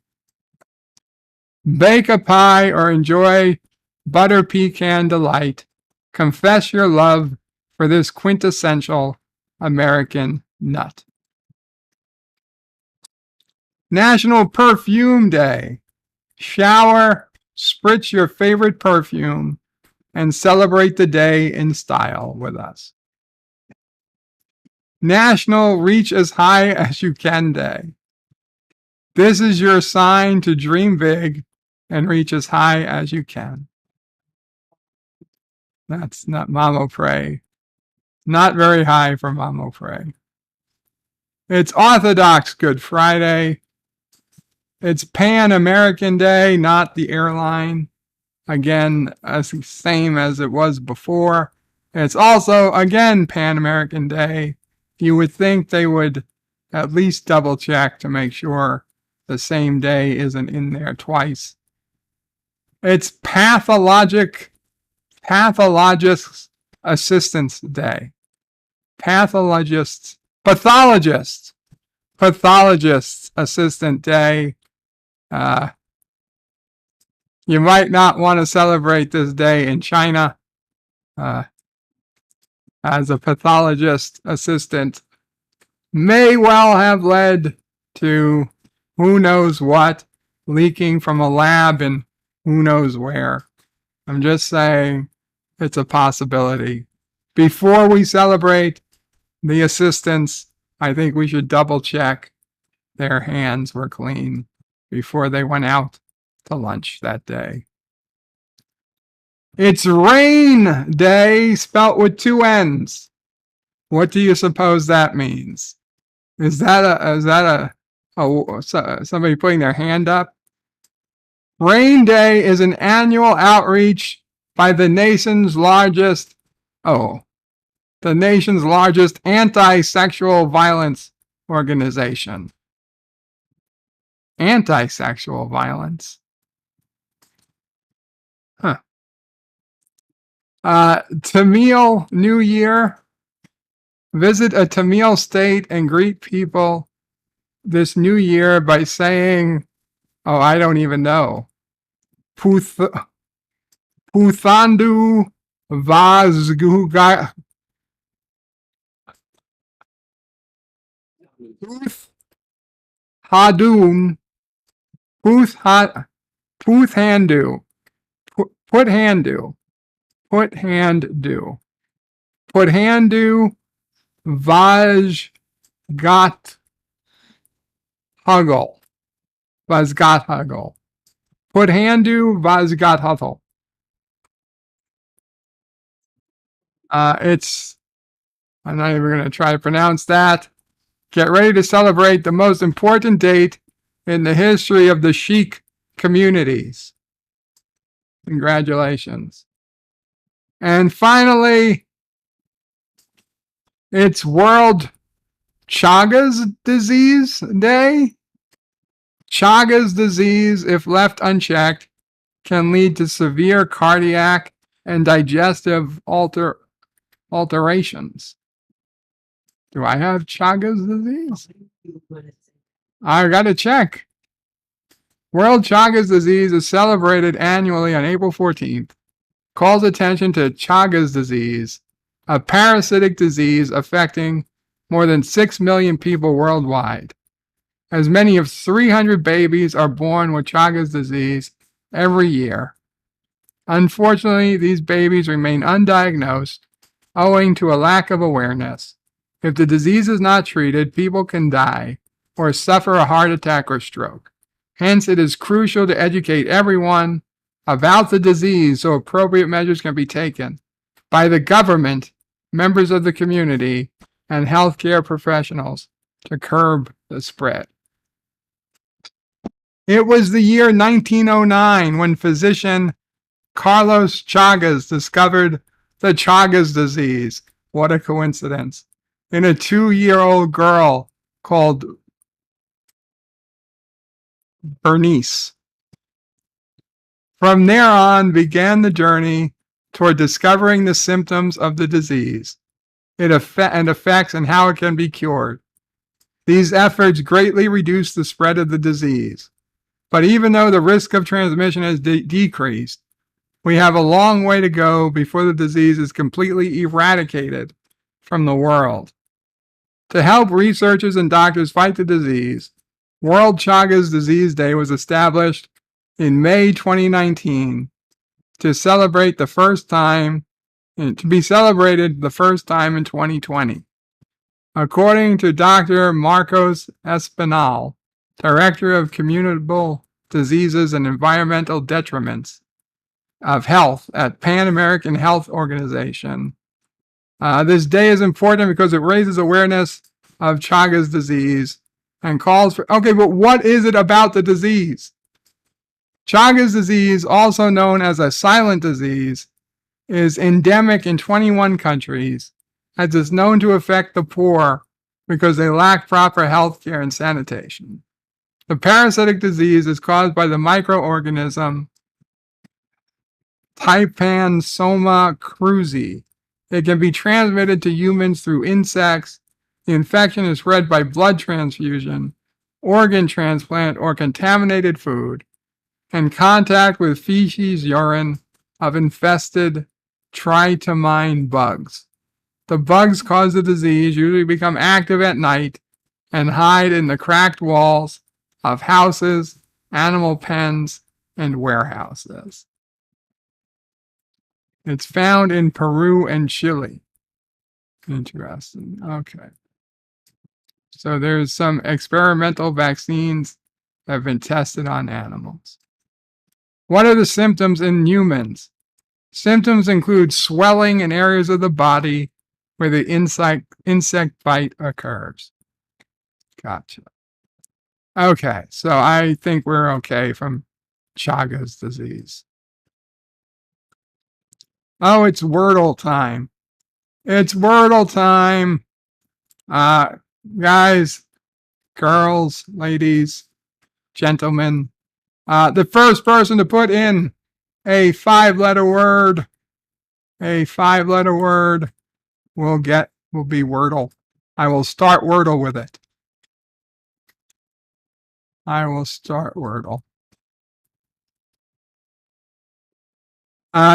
Bake a pie or enjoy butter pecan delight. Confess your love for this quintessential American nut. National Perfume Day. Shower, spritz your favorite perfume, and celebrate the day in style with us. National Reach as High as You Can Day. This is your sign to dream big and reach as high as you can. That's not Mama Pray. Not very high for Mama Pray. It's Orthodox Good Friday. It's Pan American Day, not the airline. Again, same as it was before. It's also, again, Pan American Day. You would think they would at least double check to make sure the same day isn't in there twice. It's Pathologist Assistance Day. Pathologist Assistant Day. You might not want to celebrate this day in China. as a pathologist assistant may well have led to who knows what leaking from a lab in who knows where. I'm just saying it's a possibility. Before we celebrate the assistants, I think we should double check their hands were clean before they went out to lunch that day. It's rain day, spelt with two N's. What do you suppose that means? Is that somebody putting their hand up? Rain Day is an annual outreach by the nation's largest anti-sexual violence organization. Anti-sexual violence. Huh. Tamil New Year. Visit a Tamil state and greet people this new year by saying, I don't even know. Puthandu Vazguga. Puth Handoo. Vaj Got Huggle. Vazgat Huggle. Put Handu Vazgat Huggle. I'm not even going to try to pronounce that. Get ready to celebrate the most important date in the history of the Sikh communities. Congratulations. And finally, it's World Chagas Disease Day. Chagas disease, if left unchecked, can lead to severe cardiac and digestive alterations. Do I have Chagas disease? I got to check. World Chagas disease is celebrated annually on April 14th. Calls attention to Chagas disease, a parasitic disease affecting more than 6 million people worldwide. As many as 300 babies are born with Chagas disease every year. Unfortunately, these babies remain undiagnosed owing to a lack of awareness. If the disease is not treated, people can die or suffer a heart attack or stroke. Hence, it is crucial to educate everyone about the disease so appropriate measures can be taken by the government, members of the community, and healthcare professionals to curb the spread. It was the year 1909 when physician Carlos Chagas discovered the Chagas disease. What a coincidence. In a 2-year-old girl called Bernice. From there on began the journey toward discovering the symptoms of the disease, and effects and how it can be cured. These efforts greatly reduced the spread of the disease. But even though the risk of transmission has decreased, we have a long way to go before the disease is completely eradicated from the world. To help researchers and doctors fight the disease, World Chagas Disease Day was established in May 2019 to be celebrated the first time in 2020. According to Dr. Marcos Espinal, Director of Communicable Diseases and Environmental Detriments of Health at Pan American Health Organization, this day is important because it raises awareness of Chagas disease and calls for, okay, but what is it about the disease? Chagas disease, also known as a silent disease, is endemic in 21 countries, as it's known to affect the poor because they lack proper health care and sanitation. The parasitic disease is caused by the microorganism Trypanosoma cruzi. It can be transmitted to humans through insects. The infection is spread by blood transfusion, organ transplant, or contaminated food, and contact with feces, urine of infested try to mine bugs. The bugs cause the disease, usually become active at night, and hide in the cracked walls of houses, animal pens, and warehouses. It's found in Peru and Chile. Interesting. Okay. So there's some experimental vaccines that have been tested on animals. What are the symptoms in humans? Symptoms include swelling in areas of the body where the insect bite occurs. Gotcha. Okay, so I think we're okay from Chagas disease. Oh, it's Wordle time. It's Wordle time. Guys, girls, ladies, gentlemen, the first person to put in a 5-letter word, will be Wordle. I will start Wordle with it.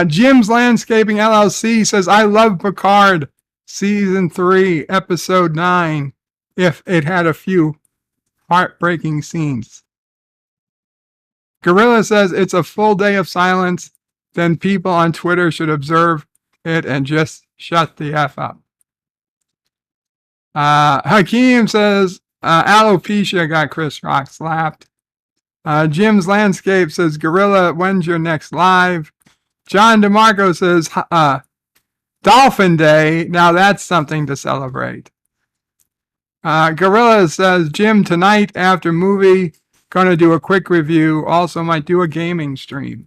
Jim's Landscaping LLC says, I love Picard, Season 3, Episode 9, if it had a few heartbreaking scenes. Gorilla says, it's a full day of silence, then people on Twitter should observe it and just shut the F up. Hakeem says, alopecia got Chris Rock slapped. Jim's Landscape says, Gorilla, when's your next live? John DeMarco says, Dolphin Day. Now that's something to celebrate. Gorilla says, Jim, tonight after movie, gonna do a quick review. Also might do a gaming stream.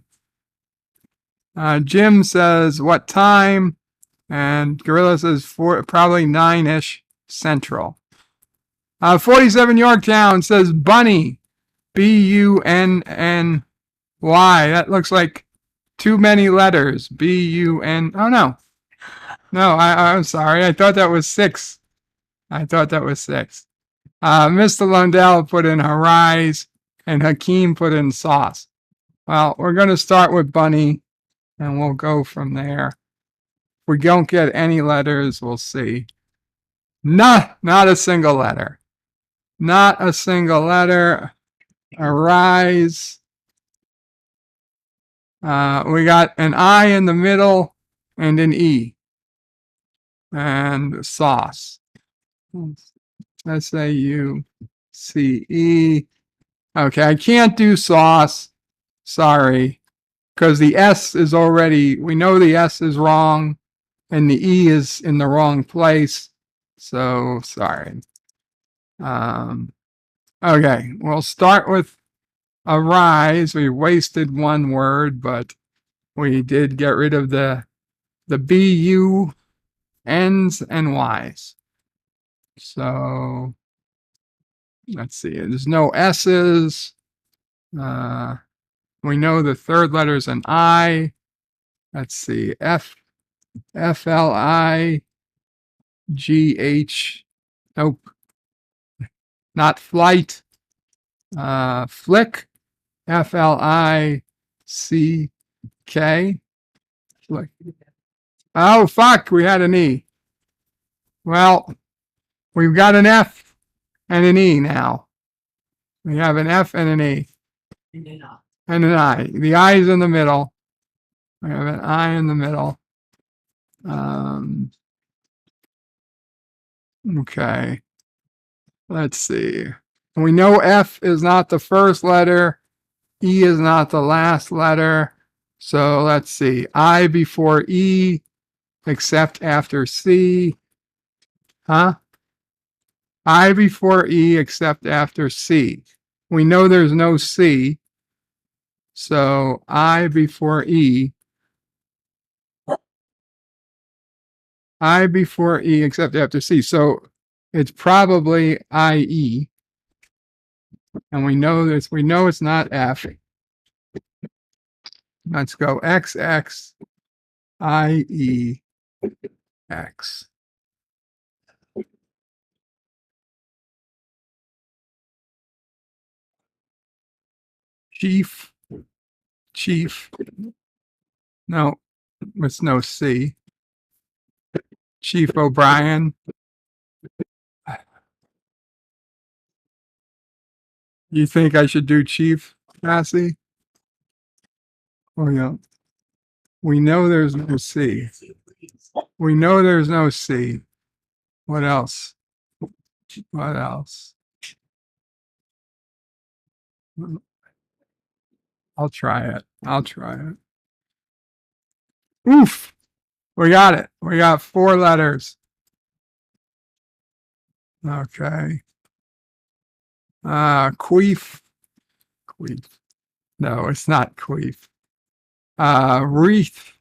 Jim says, what time? And Gorilla says, probably 9-ish Central. 47 Yorktown says, Bunny. Bunny. That looks like too many letters. Bun. Oh, no. No, I'm sorry. I thought that was 6. Mr. Lundell put in Harise, and Hakeem put in sauce. Well, we're going to start with Bunny, and we'll go from there. If we don't get any letters, we'll see. Not a single letter. Not a single letter. Arise. We got an I in the middle and an E. And sauce. SAUCE. Okay, I can't do sauce. Sorry. Because the S is already, we know the S is wrong and the E is in the wrong place. So sorry. Okay, we'll start with arise. We wasted one word, but we did get rid of the BU, N's, and Y's. So let's see. There's no S's. We know the third letter is an I. Let's see. FLIGH. Nope. Not flight. Flick. FLICK. Flick. Oh, fuck. We had an E. Well, we've got an F and an E now. We have an F and an E. And an I. The I is in the middle. We have an I in the middle. Okay. Let's see. We know F is not the first letter. E is not the last letter. So let's see. I before E, except after C. Huh? I before E, except after C. We know there's no C. So I before E. I before E, except after C. So it's probably IE. And we know this. We know it's not F. Let's go XX, IE, X. Chief. No. with no C. Chief O'Brien. You think I should do Chief, Cassie? Oh, yeah. We know there's no C. We know there's no C. What else? What else? I'll try it. I'll try it. Oof! We got it. We got 4 letters. Okay. Queef. Queef. No, it's not queef. Wreath.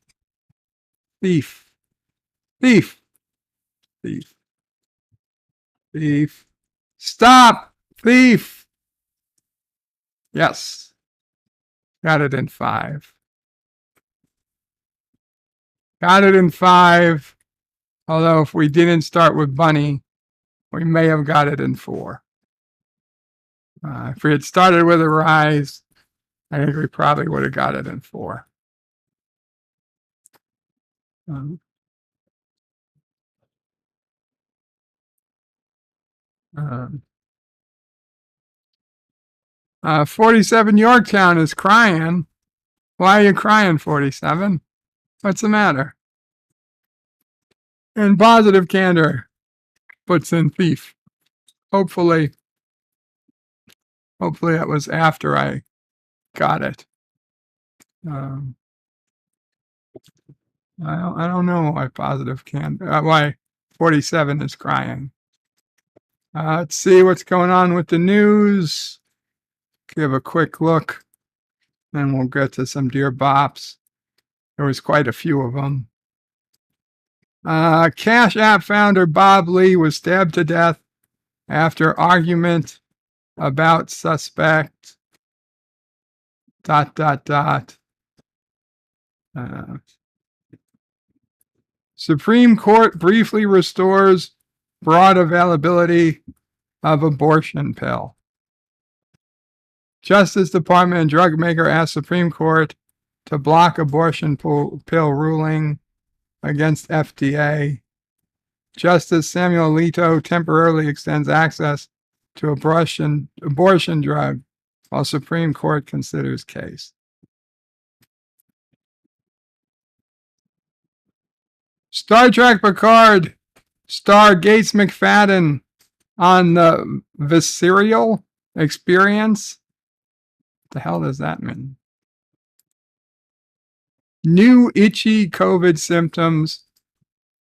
Thief. Thief. Thief. Thief. Stop! Thief! Yes. Got it in 5. Got it in 5. Although if we didn't start with Bunny, we may have got it in 4. If we had started with Arise, I think we probably would have got it in 4. Um, 47 Yorktown is crying. Why are you crying, 47? What's the matter? And Positive Candor puts in Thief. Hopefully that was after I got it. I don't know why Positive Candor, why 47 is crying. Let's see what's going on with the news. Give a quick look, then we'll get to some Dear Bops. There was quite a few of them. Cash App founder Bob Lee was stabbed to death after argument about suspect ... Supreme Court briefly restores broad availability of abortion pill. Justice Department and drug maker asked Supreme Court to block abortion pill ruling against FDA. Justice Samuel Alito temporarily extends access to abortion drug while Supreme Court considers case. Star Trek Picard star Gates McFadden on the visceral experience. What the hell does that mean? New itchy COVID symptoms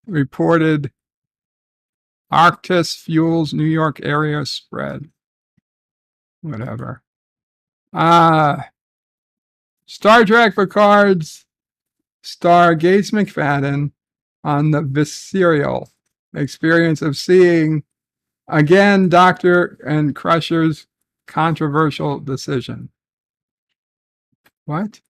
reported. Arctis fuels New York area spread. Whatever. Star Trek Picard's star Gates McFadden on the visceral experience of seeing again Dr. and Crusher's controversial decision. What?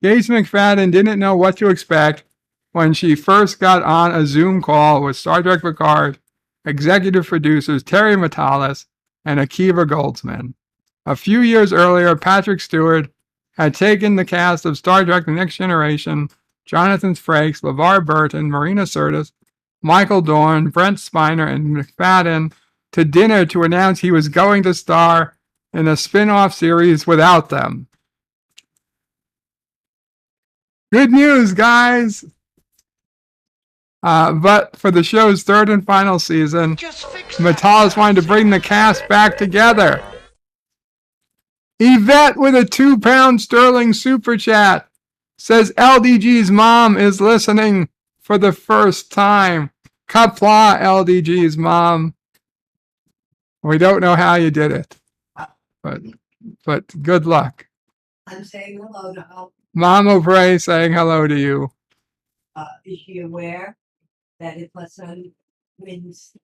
Gates McFadden didn't know what to expect when she first got on a Zoom call with Star Trek Picard executive producers Terry Matalas and Akiva Goldsman. A few years earlier, Patrick Stewart had taken the cast of Star Trek The Next Generation, Jonathan Frakes, LeVar Burton, Marina Sirtis, Michael Dorn, Brent Spiner, and McFadden to dinner to announce he was going to star in a spin-off series without them. Good news, guys! But for the show's 3rd and final season, Matalas wanted to bring the cast back together. Yvette with a £2 sterling super chat says LDG's mom is listening for the first time. Kapla, LDG's mom. We don't know how you did it, but good luck. I'm saying hello to her. Mom O'Bray saying hello to you. Is she aware that if my son wins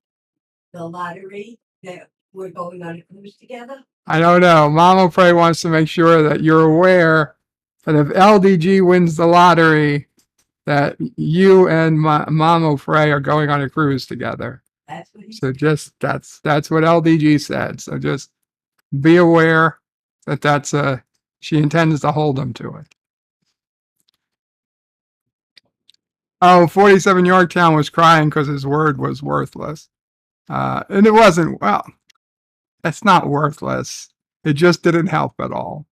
the lottery, that we're going on a cruise together? I don't know. Mom O'Bray wants to make sure that you're aware that if LDG wins the lottery, that you and Mom O'Bray are going on a cruise together. That's what he So just that's what LDG said. So just be aware that she intends to hold them to it. Oh, 47 Yorktown was crying because his word was worthless. And it wasn't, well, it's not worthless. It just didn't help at all.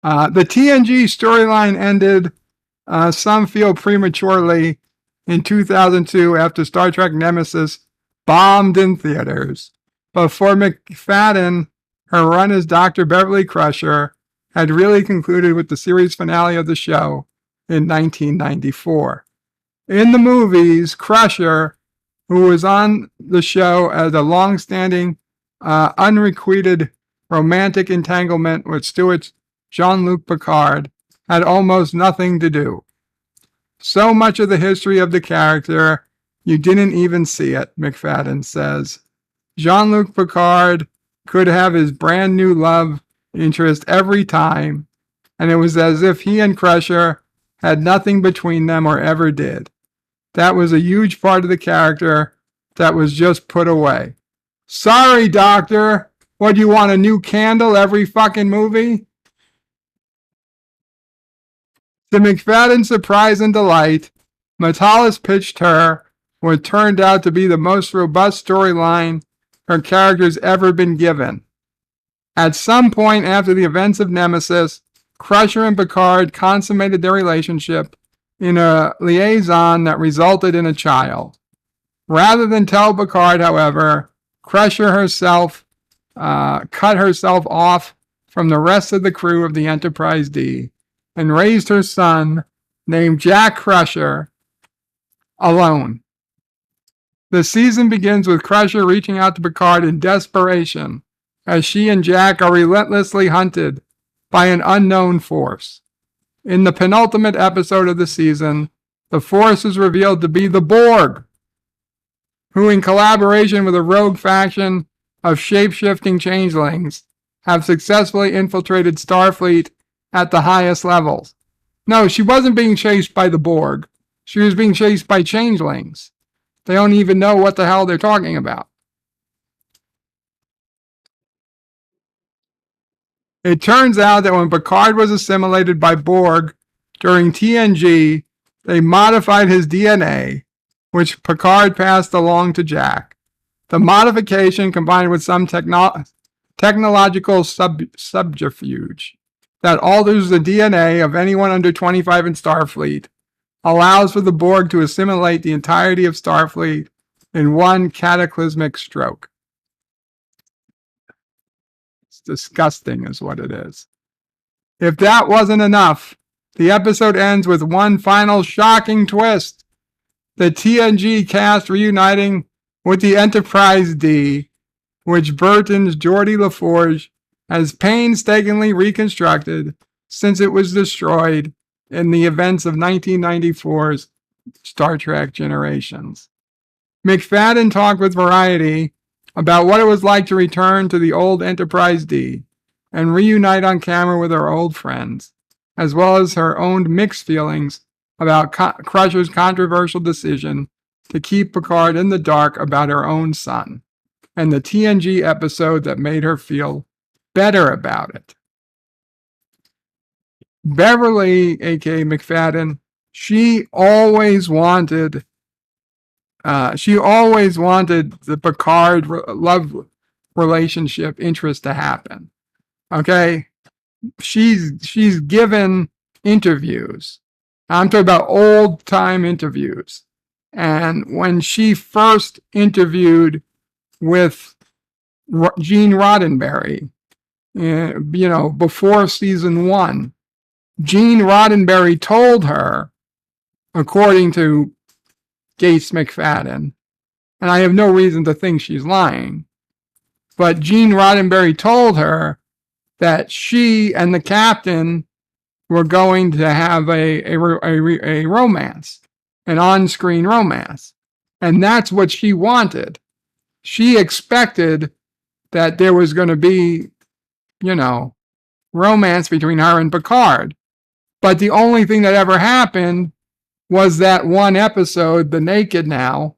The TNG storyline ended, some feel prematurely, in 2002 after Star Trek Nemesis bombed in theaters. But for McFadden, her run as Dr. Beverly Crusher had really concluded with the series finale of the show in 1994. In the movies, Crusher, who was on the show as a long-standing, unrequited romantic entanglement with Stewart's Jean-Luc Picard, had almost nothing to do. So much of the history of the character, you didn't even see it, McFadden says. Jean-Luc Picard could have his brand new love interest every time, and it was as if he and Crusher had nothing between them or ever did. That was a huge part of the character that was just put away. Sorry, Doctor. What, do you want a new candle every fucking movie? To McFadden's surprise and delight, Matalas pitched her what turned out to be the most robust storyline her character's ever been given. At some point after the events of Nemesis, Crusher and Picard consummated their relationship in a liaison that resulted in a child. Rather than tell Picard, however, Crusher herself cut herself off from the rest of the crew of the Enterprise D and raised her son, named Jack Crusher, alone. The season begins with Crusher reaching out to Picard in desperation as she and Jack are relentlessly hunted by an unknown force. In the penultimate episode of the season, the force is revealed to be the Borg, who in collaboration with a rogue faction of shape-shifting changelings have successfully infiltrated Starfleet at the highest levels. No, she wasn't being chased by the Borg. She was being chased by changelings. They don't even know what the hell they're talking about. It turns out that when Picard was assimilated by Borg during TNG, they modified his DNA, which Picard passed along to Jack. The modification, combined with some technological subterfuge that alters the DNA of anyone under 25 in Starfleet, allows for the Borg to assimilate the entirety of Starfleet in one cataclysmic stroke. It's disgusting is what it is. If that wasn't enough, the episode ends with one final shocking twist. The TNG cast reuniting with the Enterprise D, which Burton's Geordie LaForge has painstakingly reconstructed since it was destroyed in the events of 1994's Star Trek Generations. McFadden talked with Variety about what it was like to return to the old Enterprise D and reunite on camera with her old friends, as well as her own mixed feelings about Crusher's controversial decision to keep Picard in the dark about her own son, and the TNG episode that made her feel better about it. Beverly, aka McFadden, she always wanted the Picard love relationship interest to happen. Okay, she's given interviews. I'm talking about old time interviews, and when she first interviewed with Gene Roddenberry, before season 1. Gene Roddenberry told her, according to Gates McFadden, and I have no reason to think she's lying, but Gene Roddenberry told her that she and the captain were going to have a romance, an on-screen romance. And that's what she wanted. She expected that there was going to be, romance between her and Picard. But the only thing that ever happened was that one episode, The Naked Now,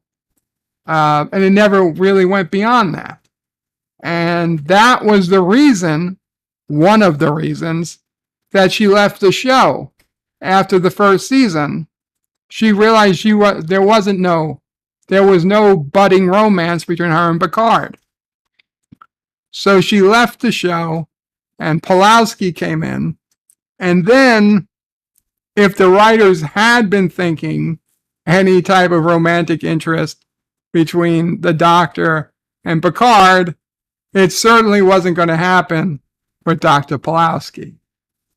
and it never really went beyond that. And that was one of the reasons, that she left the show. after the first season, she realized there was no budding romance between her and Picard. So she left the show, and Pulowski came in. And then, if the writers had been thinking any type of romantic interest between the Doctor and Picard, it certainly wasn't going to happen with Dr. Pulowski.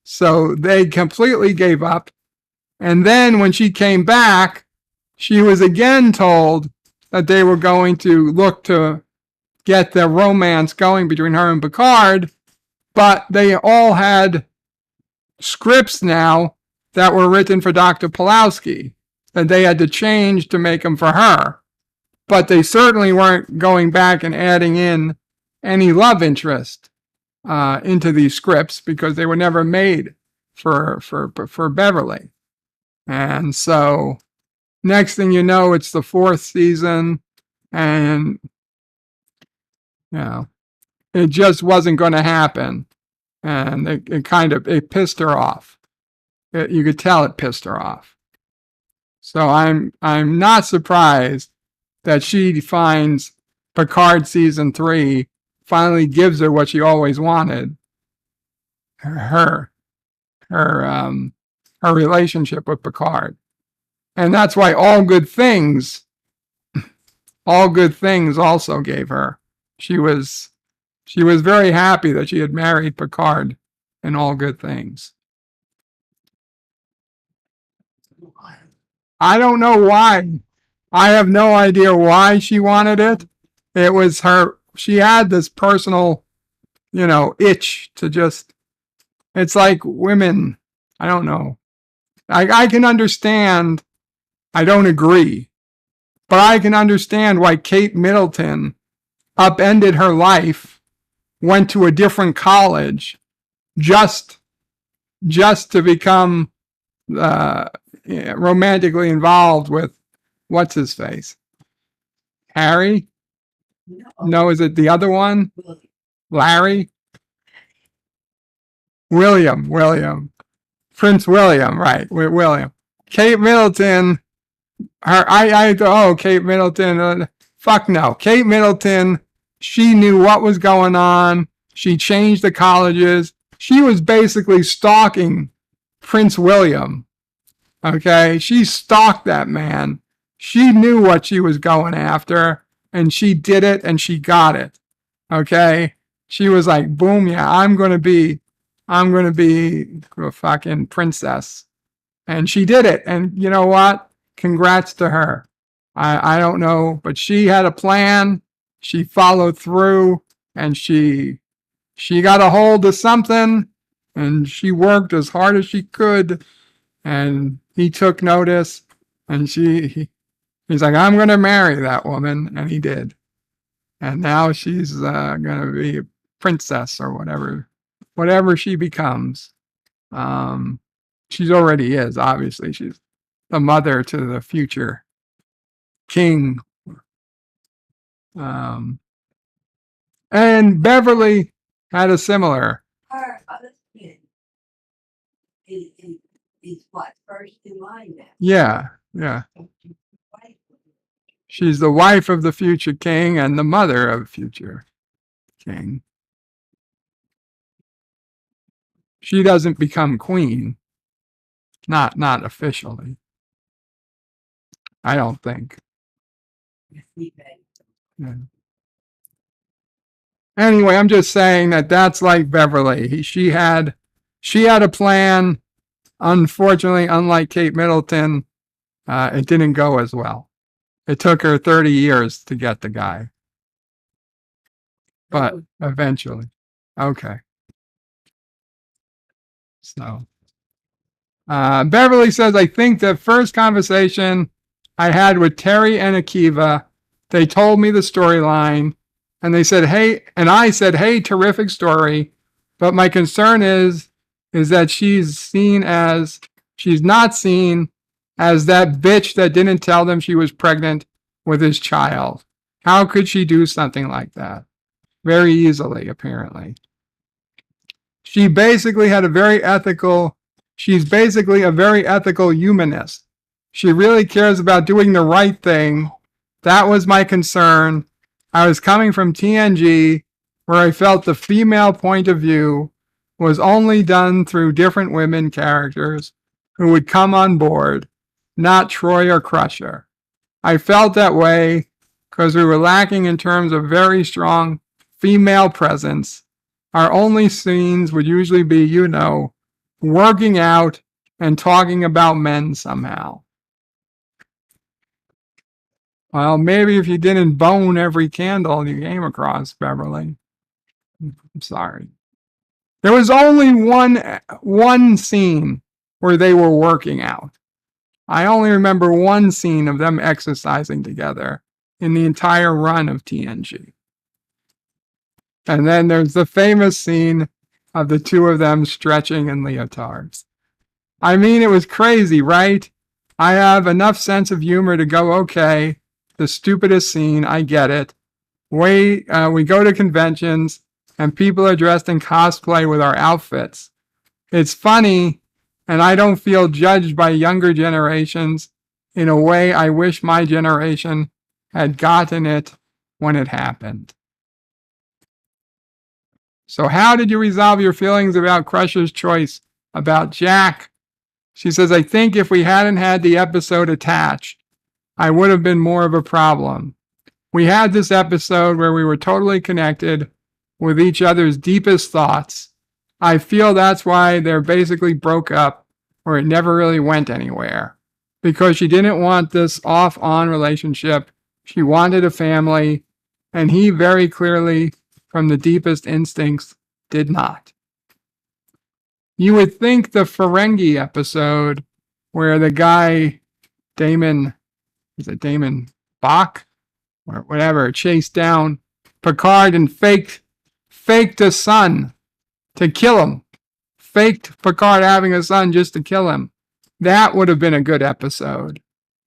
So they completely gave up. And then when she came back, she was again told that they were going to look to get the romance going between her and Picard, but they all had scripts now that were written for Dr. Pulowski that they had to change to make them for her. But they certainly weren't going back and adding in any love interest into these scripts because they were never made for Beverly. And so next thing you know, it's the 4th season, and it just wasn't going to happen. And it pissed her off. You could tell it pissed her off. So I'm not surprised that she finds Picard season 3 finally gives her what she always wanted. Her relationship with Picard. And that's why All Good Things also gave her. She was very happy that she had married Picard in All Good Things. I don't know why. I have no idea why she wanted it. It was she had this personal, itch to just, it's like women, I don't know. I can understand, I don't agree, but I can understand why Kate Middleton upended her life, went to a different college, just to become romantically involved with what's his face? Harry? No, is it the other one? Larry? William. Prince William, right? William. Kate Middleton. Kate Middleton. Fuck no. Kate Middleton, she knew what was going on. She changed the colleges. She was basically stalking Prince William. Okay? She stalked that man. She knew what she was going after, and she did it, and she got it. Okay? She was like, boom, yeah, I'm going to be a fucking princess. And she did it. And you know what? Congrats to her. I don't know, but she had a plan. She followed through, and she got a hold of something, and she worked as hard as she could, and he took notice, and he's like, I'm going to marry that woman, and he did. And now she's going to be a princess or whatever she becomes. She already is, obviously. She's the mother to the future king. And Beverly had a similar. Her husband is what, first in line now? Yeah. She's the wife of the future king and the mother of future king. She doesn't become queen. Not officially. I don't think. Yeah. Anyway, I'm just saying that's like Beverly. She had a plan. Unfortunately, unlike Kate Middleton, it didn't go as well. It took her 30 years to get the guy. But eventually. Okay. So, Beverly says, I think the first conversation I had with Terry and Akiva, they told me the storyline, and they said, hey, and I said, hey, terrific story. But my concern is that she's not seen as that bitch that didn't tell them she was pregnant with his child. How could she do something like that? Very easily, apparently. She basically had a very ethical She's basically a very ethical humanist. She really cares about doing the right thing. That was my concern. I was coming from TNG, where I felt the female point of view was only done through different women characters who would come on board, not Troy or Crusher. I felt that way because we were lacking in terms of very strong female presence. Our only scenes would usually be, you know, working out and talking about men somehow. Well, maybe if you didn't bone every candle you came across, Beverly. I'm sorry. There was only one scene where they were working out. I only remember one scene of them exercising together in the entire run of TNG. And then there's the famous scene of the two of them stretching in leotards. I mean, it was crazy, right? I have enough sense of humor to go, okay, the stupidest scene, I get it. We go to conventions and people are dressed in cosplay with our outfits. It's funny, and I don't feel judged by younger generations in a way I wish my generation had gotten it when it happened. So how did you resolve your feelings about Crusher's choice about Jack? She says, I think if we hadn't had the episode attached, I would have been more of a problem. We had this episode where we were totally connected with each other's deepest thoughts. I feel that's why they're basically broke up, or it never really went anywhere. Because she didn't want this off-on relationship. She wanted a family, and he very clearly, from the deepest instincts, did not. You would think the Ferengi episode, where the guy, Damon Bach? Or whatever, chased down Picard and faked a son to kill him. Faked Picard having a son just to kill him. That would have been a good episode.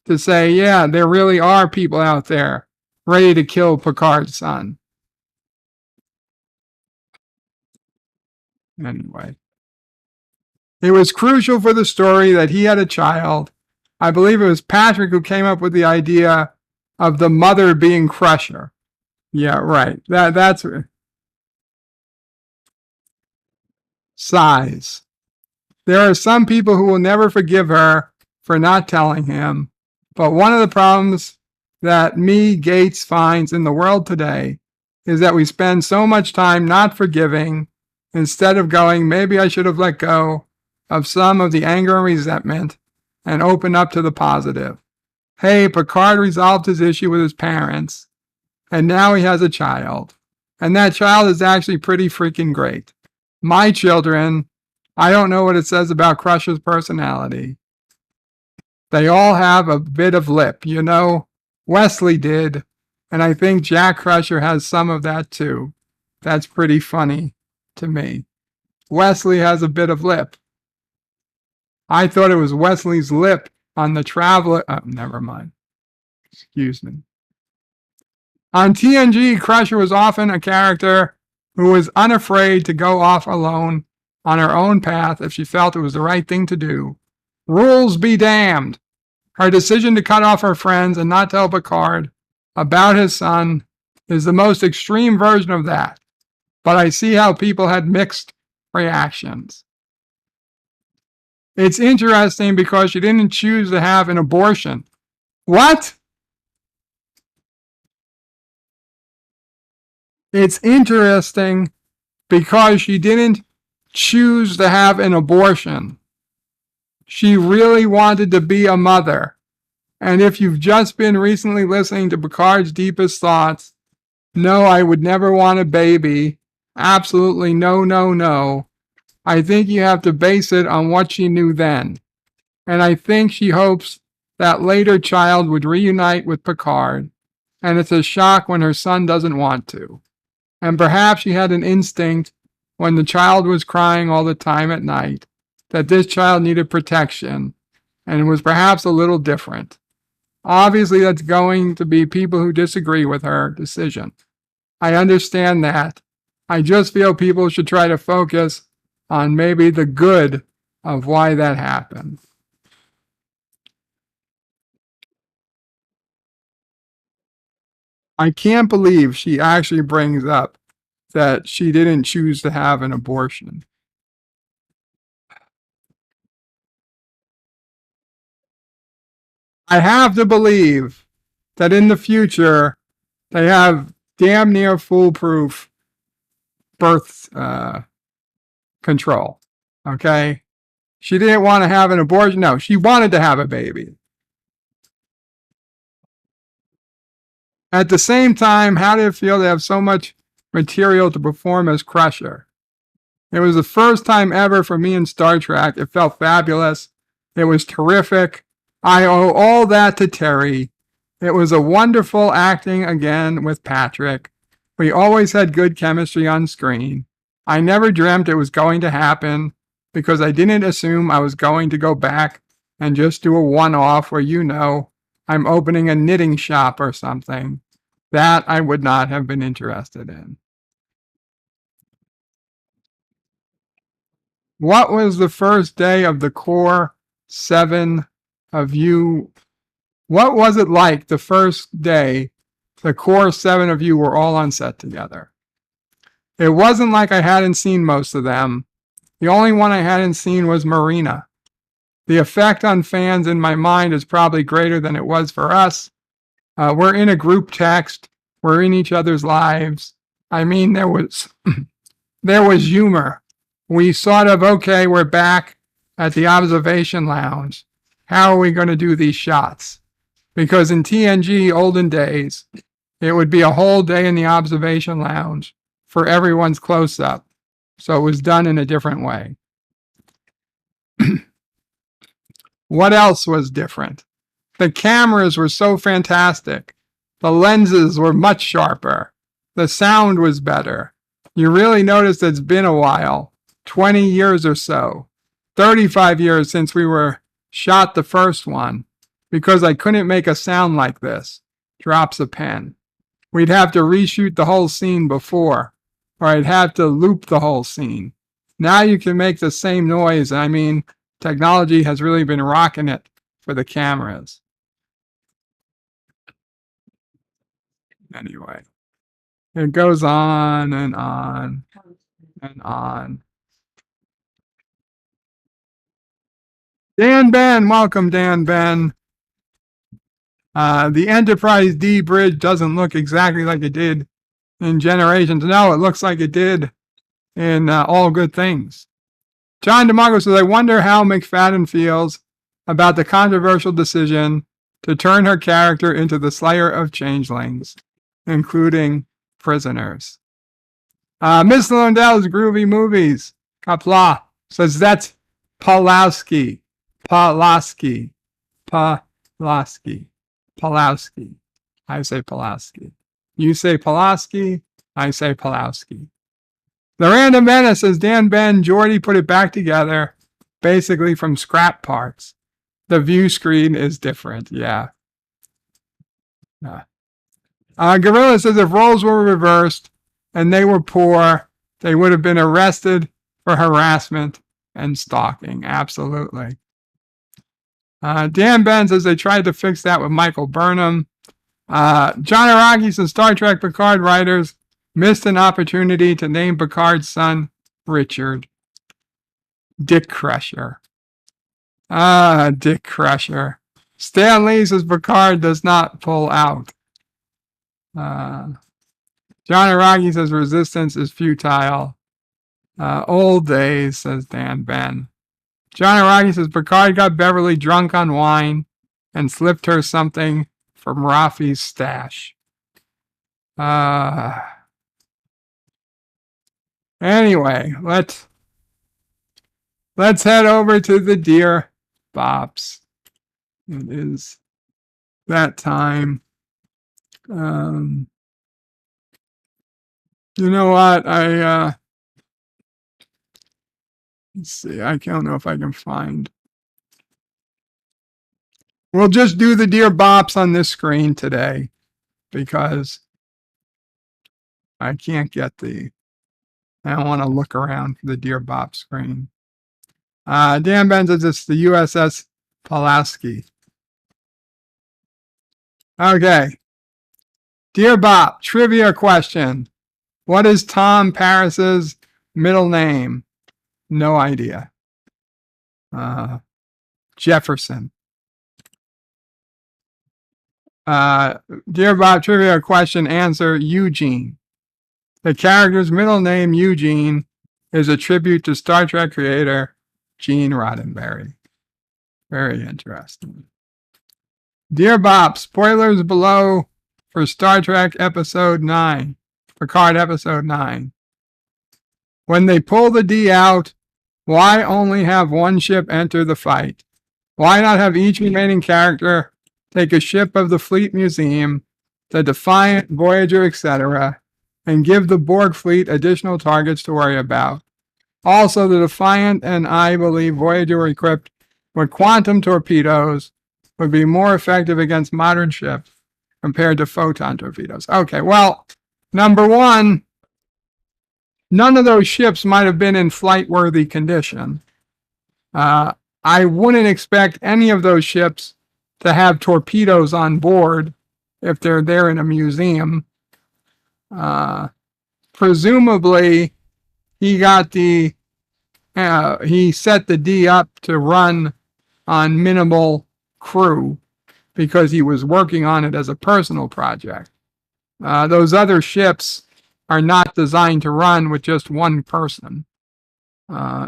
To say, yeah, there really are people out there ready to kill Picard's son. Anyway. It was crucial for the story that he had a child. I believe it was Patrick who came up with the idea of the mother being Crusher. Yeah, right. That's size. There are some people who will never forgive her for not telling him. But one of the problems that Gates finds in the world today is that we spend so much time not forgiving instead of going, maybe I should have let go of some of the anger and resentment and open up to the positive. Hey, Picard resolved his issue with his parents, and now he has a child. And that child is actually pretty freaking great. My children, I don't know what it says about Crusher's personality. They all have a bit of lip, you know. Wesley did, and I think Jack Crusher has some of that too. That's pretty funny to me. Wesley has a bit of lip. I thought it was Wesley's lip on the Traveler. Oh, never mind. Excuse me. On TNG, Crusher was often a character who was unafraid to go off alone on her own path if she felt it was the right thing to do. Rules be damned. Her decision to cut off her friends and not tell Picard about his son is the most extreme version of that. But I see how people had mixed reactions. It's interesting because she didn't choose to have an abortion. What? It's interesting because she didn't choose to have an abortion. She really wanted to be a mother. And if you've just been recently listening to Picard's deepest thoughts, no, I would never want a baby. Absolutely no, no, no. I think you have to base it on what she knew then. And I think she hopes that later child would reunite with Picard. And it's a shock when her son doesn't want to. And perhaps she had an instinct when the child was crying all the time at night that this child needed protection, and it was perhaps a little different. Obviously, that's going to be people who disagree with her decision. I understand that. I just feel people should try to focus on maybe the good of why that happened. I can't believe she actually brings up that she didn't choose to have an abortion. I have to believe that in the future they have damn near foolproof birth control. Okay? She didn't want to have an abortion. No, she wanted to have a baby. At the same time, how did it feel to have so much material to perform as Crusher? It was the first time ever for me in Star Trek. It felt fabulous. It was terrific. I owe all that to Terry. It was a wonderful acting again with Patrick. We always had good chemistry on screen. I never dreamt it was going to happen because I didn't assume I was going to go back and just do a one-off where, you know, I'm opening a knitting shop or something. That I would not have been interested in. What was the first day of the core 7 of you? What was it like the first day the core 7 of you were all on set together? It wasn't like I hadn't seen most of them. The only one I hadn't seen was Marina. The effect on fans in my mind is probably greater than it was for us. We're in a group text. We're in each other's lives. I mean, there was humor. We sort of, okay, we're back at the observation lounge. How are we going to do these shots? Because in TNG olden days, it would be a whole day in the observation lounge for everyone's close-up. So it was done in a different way. What else was different? The cameras were so fantastic. The lenses were much sharper. The sound was better. You really notice it's been a while, 20 years or so, 35 years since we were shot the first one, because I couldn't make a sound like this. Drops a pen. We'd have to reshoot the whole scene before, or I'd have to loop the whole scene. Now you can make the same noise. I mean, technology has really been rocking it for the cameras. Anyway, it goes on and on and on. Dan Ben, welcome Dan Ben. The Enterprise D bridge doesn't look exactly like it did in Generations. No, it looks like it did in All Good Things. John DeMarco says, I wonder how McFadden feels about the controversial decision to turn her character into the Slayer of Changelings, including prisoners. Miss Lundell's Groovy Movies, Kapla, says that's Pawlowski. Pawlowski. Pawlowski. Pawlowski. I say Pawlowski. You say Pawlowski. I say Pawlowski. The Random Menace says Dan Ben, Jordy put it back together, basically from scrap parts. The view screen is different. Yeah. Gorilla says if roles were reversed and they were poor, they would have been arrested for harassment and stalking. Absolutely. Dan Ben says they tried to fix that with Michael Burnham. John Araki says Star Trek Picard writers missed an opportunity to name Picard's son Richard. Dick Crusher. Dick Crusher. Stan Lee says Picard does not pull out. John Araki says resistance is futile. Old days, says Dan Ben. John Araki says Picard got Beverly drunk on wine and slipped her something from Rafi's stash. Anyway, let's head over to the Dear Bops. It is that time. You know what? Let's see. I don't know if I can find. We'll just do the Dear Bops on this screen today because I can't get I don't want to look around for the Dear Bop screen. Dan Ben says it's the USS Pulaski. Okay. Dear Bob, trivia question. What is Tom Paris's middle name? No idea. Jefferson. Dear Bob, trivia question. Answer, Eugene. The character's middle name, Eugene, is a tribute to Star Trek creator Gene Roddenberry. Very interesting. Dear Bob, spoilers below for Star Trek Episode 9, Picard Episode 9. When they pull the D out, why only have one ship enter the fight? Why not have each remaining character take a ship of the Fleet Museum, the Defiant, Voyager, etc., and give the Borg fleet additional targets to worry about? Also, the Defiant and I believe Voyager were equipped with quantum torpedoes would be more effective against modern ships compared to photon torpedoes. Okay, well, number one, none of those ships might have been in flight-worthy condition. I wouldn't expect any of those ships to have torpedoes on board if they're there in a museum. Presumably, he got he set the D up to run on minimal crew because he was working on it as a personal project. Those other ships are not designed to run with just one person.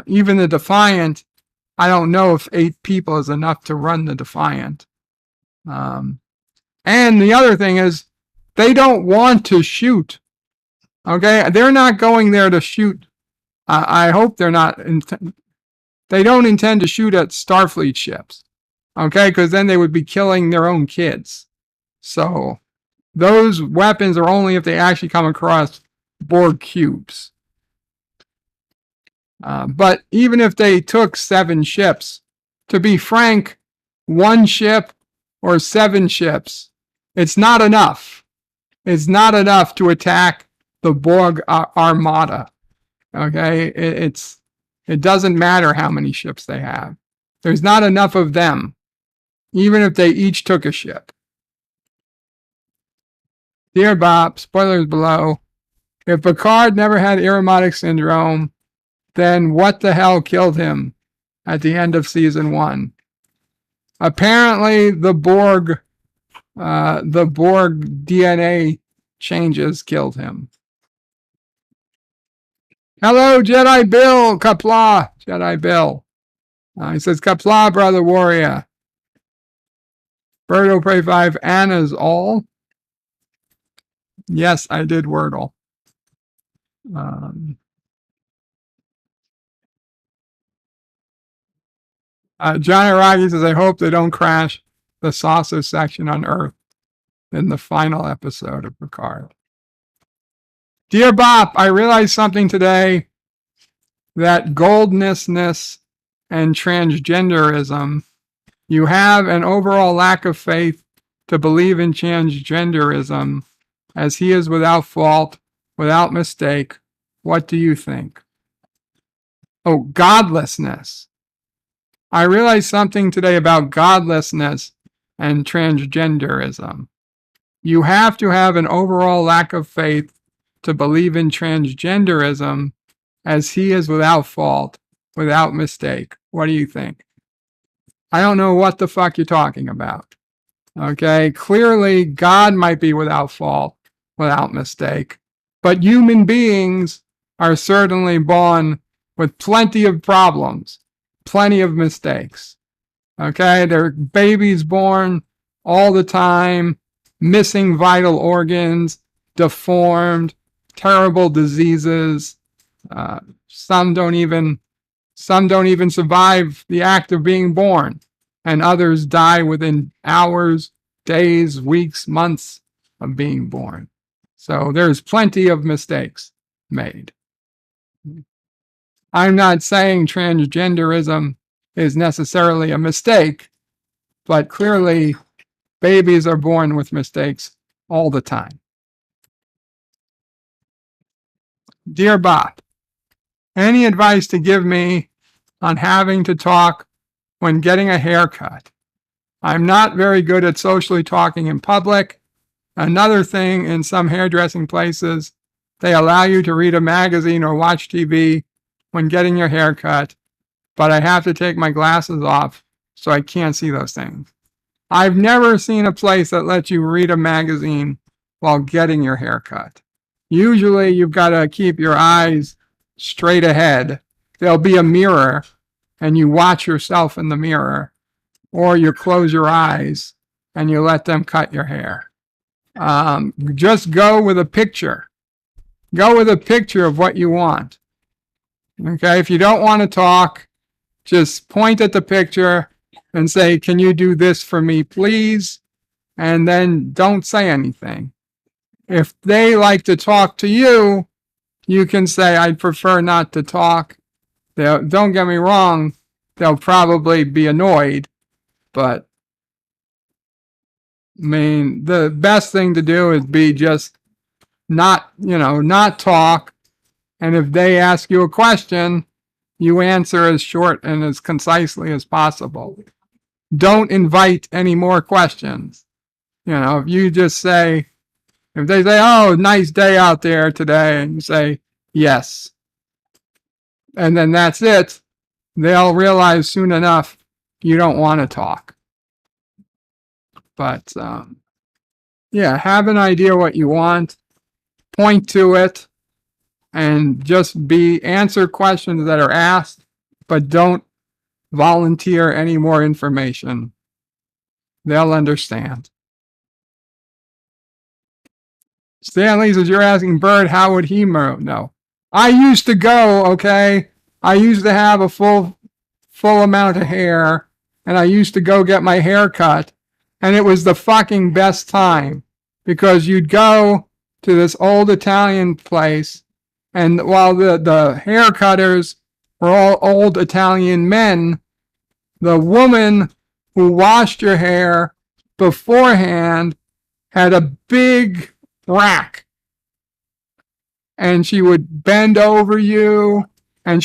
Even the Defiant, I don't know if 8 people is enough to run the Defiant. And the other thing is, they don't want to shoot. Okay, they're not going there to shoot. I hope they're not. They don't intend to shoot at Starfleet ships. Okay, because then they would be killing their own kids. So those weapons are only if they actually come across Borg cubes. But even if they took 7 ships, to be frank, 1 ship or 7 ships, it's not enough. It's not enough to attack the Borg armada. Okay, it doesn't matter how many ships they have. There's not enough of them, even if they each took a ship. Dear Bob, spoilers below. If Picard never had Irumodic syndrome, then what the hell killed him at the end of season 1? Apparently, the Borg DNA changes killed him. Hello, Jedi Bill, Kapla, Jedi Bill. He says, Kapla, brother warrior. Birdo Pray 5, Anna's all. Yes, I did Wordle. John Aragi says, I hope they don't crash the saucer section on Earth in the final episode of Picard. Dear Bob, I realized something today that goldnessness and transgenderism, you have an overall lack of faith to believe in transgenderism as he is without fault, without mistake. What do you think? Oh, godlessness. I realized something today about godlessness and transgenderism. You have to have an overall lack of faith to believe in transgenderism as he is without fault, without mistake. What do you think? I don't know what the fuck you're talking about. Okay, clearly God might be without fault, without mistake, but human beings are certainly born with plenty of problems, plenty of mistakes. Okay, there are babies born all the time, missing vital organs, deformed, terrible diseases. Some don't even survive the act of being born, and others die within hours, days, weeks, months of being born. So there's plenty of mistakes made. I'm not saying transgenderism is necessarily a mistake, but clearly babies are born with mistakes all the time. Dear Bob, any advice to give me on having to talk when getting a haircut. I'm not very good at socially talking in public. Another thing, in some hairdressing places, they allow you to read a magazine or watch TV when getting your hair cut, but I have to take my glasses off so I can't see those things. I've never seen a place that lets you read a magazine while getting your hair cut. Usually you've got to keep your eyes straight ahead. There'll be a mirror and you watch yourself in the mirror, or you close your eyes and you let them cut your hair. Just go with a picture. Go with a picture of what you want. Okay, if you don't want to talk, just point at the picture and say, "Can you do this for me, please?" And then don't say anything. If they like to talk to you, you can say, "I'd prefer not to talk." Don't get me wrong, they'll probably be annoyed, but I mean, the best thing to do is be just not talk. And if they ask you a question, you answer as short and as concisely as possible. Don't invite any more questions. If you just say, if they say, "Oh, nice day out there today," and you say, "Yes," and then that's it, they'll realize soon enough you don't want to talk. But yeah, have an idea what you want, point to it, and just answer questions that are asked, but don't volunteer any more information. They'll understand. Stanley says, "You're asking Bird, how would he know?" I used to go, okay? I used to have a full amount of hair, and I used to go get my hair cut, and it was the fucking best time, because you'd go to this old Italian place, and while the hair cutters were all old Italian men, the woman who washed your hair beforehand had a big rack, and she would bend over you, and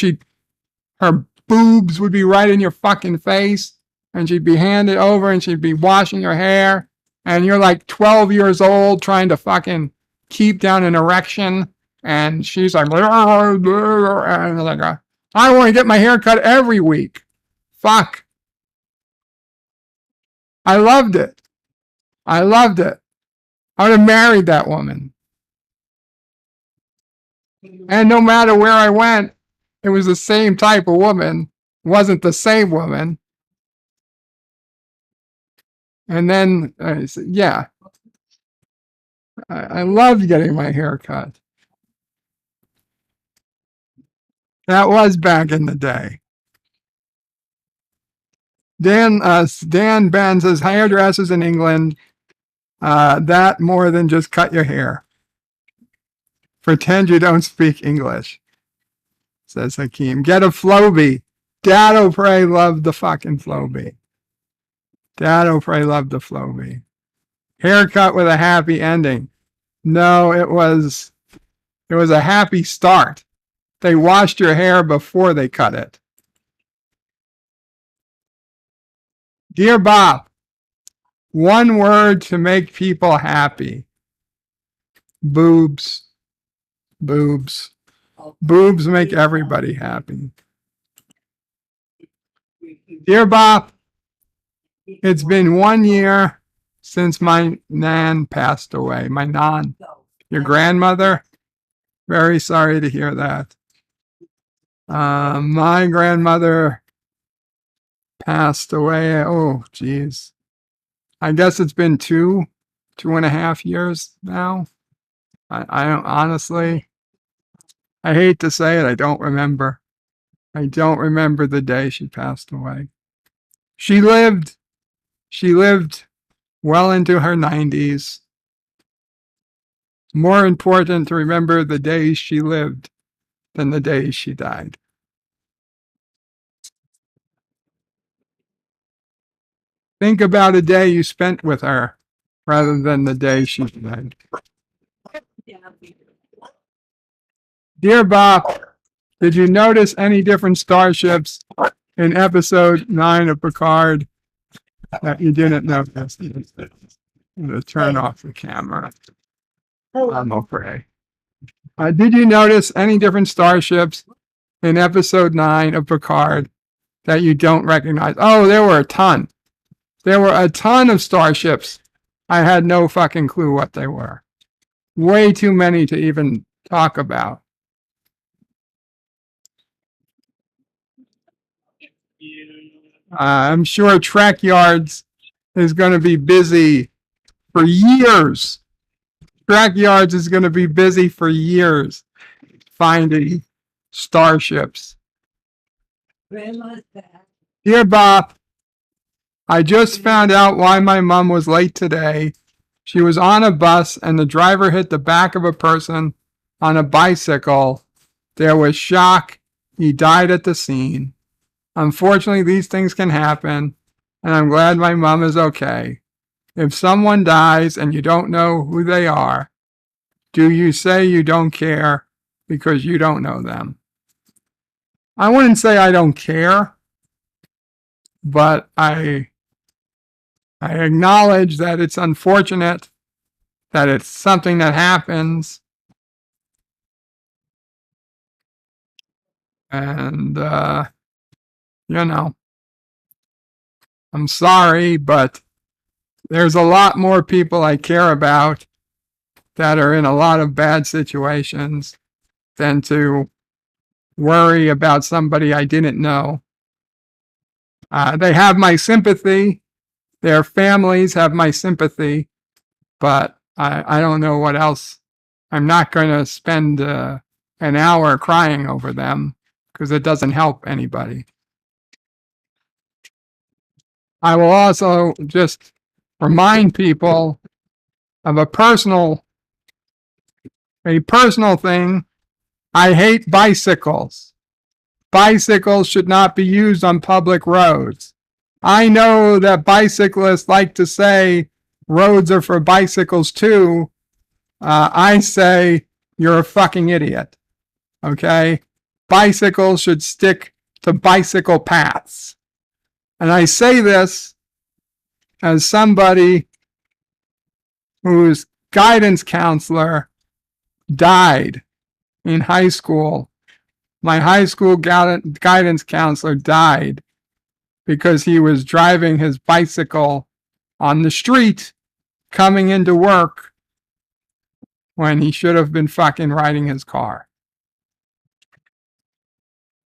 her boobs would be right in your fucking face, and she'd be handed over, and she'd be washing your hair, and you're like 12 years old trying to fucking keep down an erection, and she's like, and like, "I want to get my hair cut every week." Fuck. I loved it. I loved it. I would have married that woman. And no matter where I went, it was the same type of woman. It wasn't the same woman. And then, yeah, I loved getting my hair cut. That was back in the day. Dan Ben says, hairdressers in England, that more than just cut your hair. Pretend you don't speak English, says Hakeem. Get a Flowbee. Dad O'Prey loved the fucking Flowbee. Dad O'Prey loved the Flowbee. Haircut with a happy ending. No, it was a happy start. They washed your hair before they cut it. Dear Bob, one word to make people happy. Boobs. Boobs. Boobs make everybody happy. Dear Bob, it's been 1 year since my nan passed away. My nan, your grandmother. Very sorry to hear that. My grandmother passed away. Oh, geez. I guess it's been 2.5 years now. I don't, honestly, I hate to say it, I don't remember. I don't remember the day she passed away. She lived well into her 90s. More important to remember the days she lived than the days she died. Think about a day you spent with her rather than the day she died. Dear Bob, Did you notice any different starships in episode 9 of Picard that you didn't notice? I'm going to turn off the camera. I'm afraid. Did you notice any different starships in episode 9 of Picard that you don't recognize? Oh, there were a ton. There were a ton of starships. I had no fucking clue what they were. Way too many to even talk about. I'm sure Trek Yards is going to be busy for years. Trek Yards is going to be busy for years finding starships. Grandma's back. Dear Bob, I just found out why my mom was late today. She was on a bus and the driver hit the back of a person on a bicycle. There was shock. He died at the scene. Unfortunately, these things can happen, and I'm glad my mom is okay. If someone dies and you don't know who they are, do you say you don't care because you don't know them? I wouldn't say I don't care, but I acknowledge that it's unfortunate, that it's something that happens, and you know, I'm sorry, but there's a lot more people I care about that are in a lot of bad situations than to worry about somebody I didn't know. They have my sympathy. Their families have my sympathy, but I don't know what else. I'm not going to spend an hour crying over them because it doesn't help anybody. I will also just remind people of a personal thing. I hate bicycles. Bicycles should not be used on public roads. I know that bicyclists like to say roads are for bicycles too. I say you're a fucking idiot. Okay? Bicycles should stick to bicycle paths. And I say this as somebody whose guidance counselor died in high school. My high school guidance counselor died because he was driving his bicycle on the street coming into work when he should have been fucking riding his car.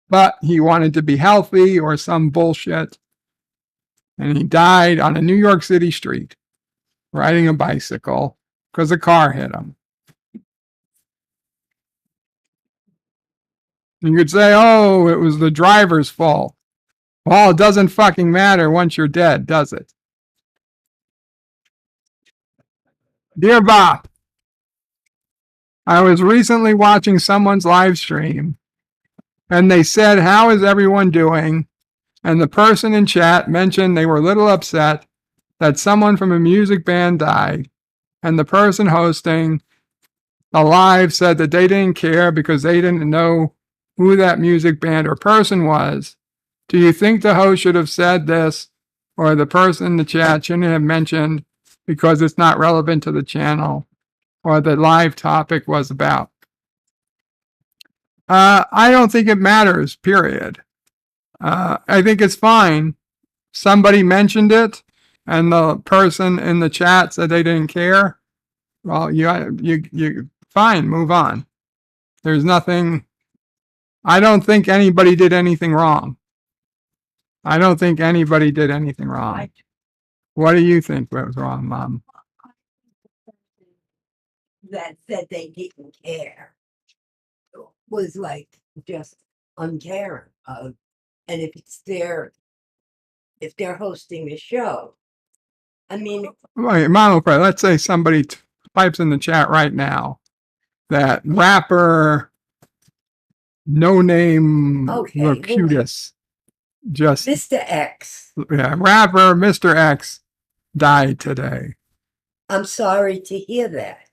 But he wanted to be healthy or some bullshit. And he died on a New York City street riding a bicycle because a car hit him. You could say, oh, it was the driver's fault. Well, it doesn't fucking matter once you're dead, does it? Dear Bob, I was recently watching someone's live stream and they said, how is everyone doing? And the person in chat mentioned they were a little upset that someone from a music band died. And the person hosting the live said that they didn't care because they didn't know who that music band or person was. Do you think the host should have said this, or the person in the chat shouldn't have mentioned because it's not relevant to the channel or the live topic was about? I don't think it matters, period. I think it's fine. Somebody mentioned it and the person in the chat said they didn't care. Well, you fine, move on. There's nothing. I don't think anybody did anything wrong. I don't think anybody did anything wrong. What do you think was wrong, Mom? That said they didn't care was like just uncaring of, and if they're hosting a show, I mean, Wait, Mom, let's say somebody types in the chat right now that rapper no name Locutus just Mr. X. Yeah, rapper Mr. X died today. I'm sorry to hear that.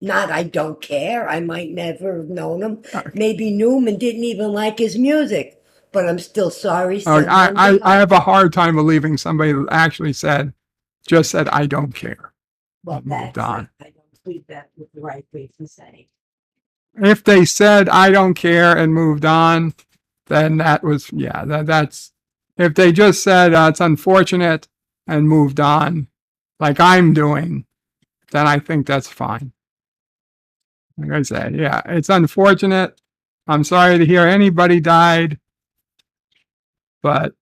Not I don't care. I might never have known him. Maybe knew him and didn't even like his music. But I'm still sorry. I have a hard time believing somebody that actually just said, I don't care. Well, Moved on. I don't believe that was the right way to say. If they said, I don't care and moved on, then that's, if they just said, it's unfortunate and moved on, like I'm doing, then I think that's fine. Like I said, yeah, it's unfortunate. I'm sorry to hear anybody died, but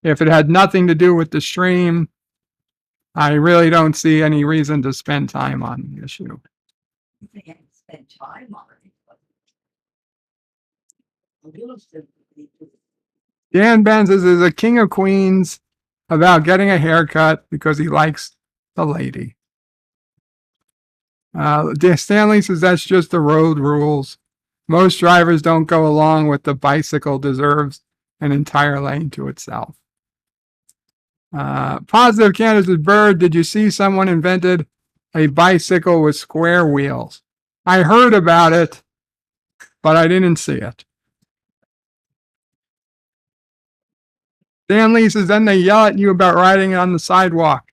if it had nothing to do with the stream, I really don't see any reason to spend time on the issue. They hadn't spent time on it. But a little sympathy. Dan Benz is a king of queens about getting a haircut because he likes the lady. Stanley says that's just the road rules. Most drivers don't go along with the bicycle deserves an entire lane to itself. Positive Candace's Bird, did you see someone invented a bicycle with square wheels? I heard about it, but I didn't see it. Stanley says, then they yell at you about riding on the sidewalk.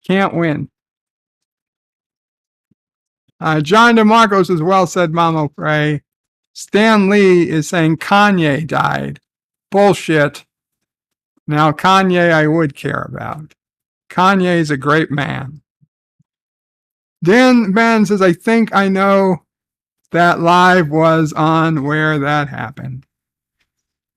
Can't win. John DeMarco says, well said, Mama Pray. Stan Lee is saying Kanye died. Bullshit. Now, Kanye I would care about. Kanye is a great man. Dan Ben says, I think I know that live was on where that happened.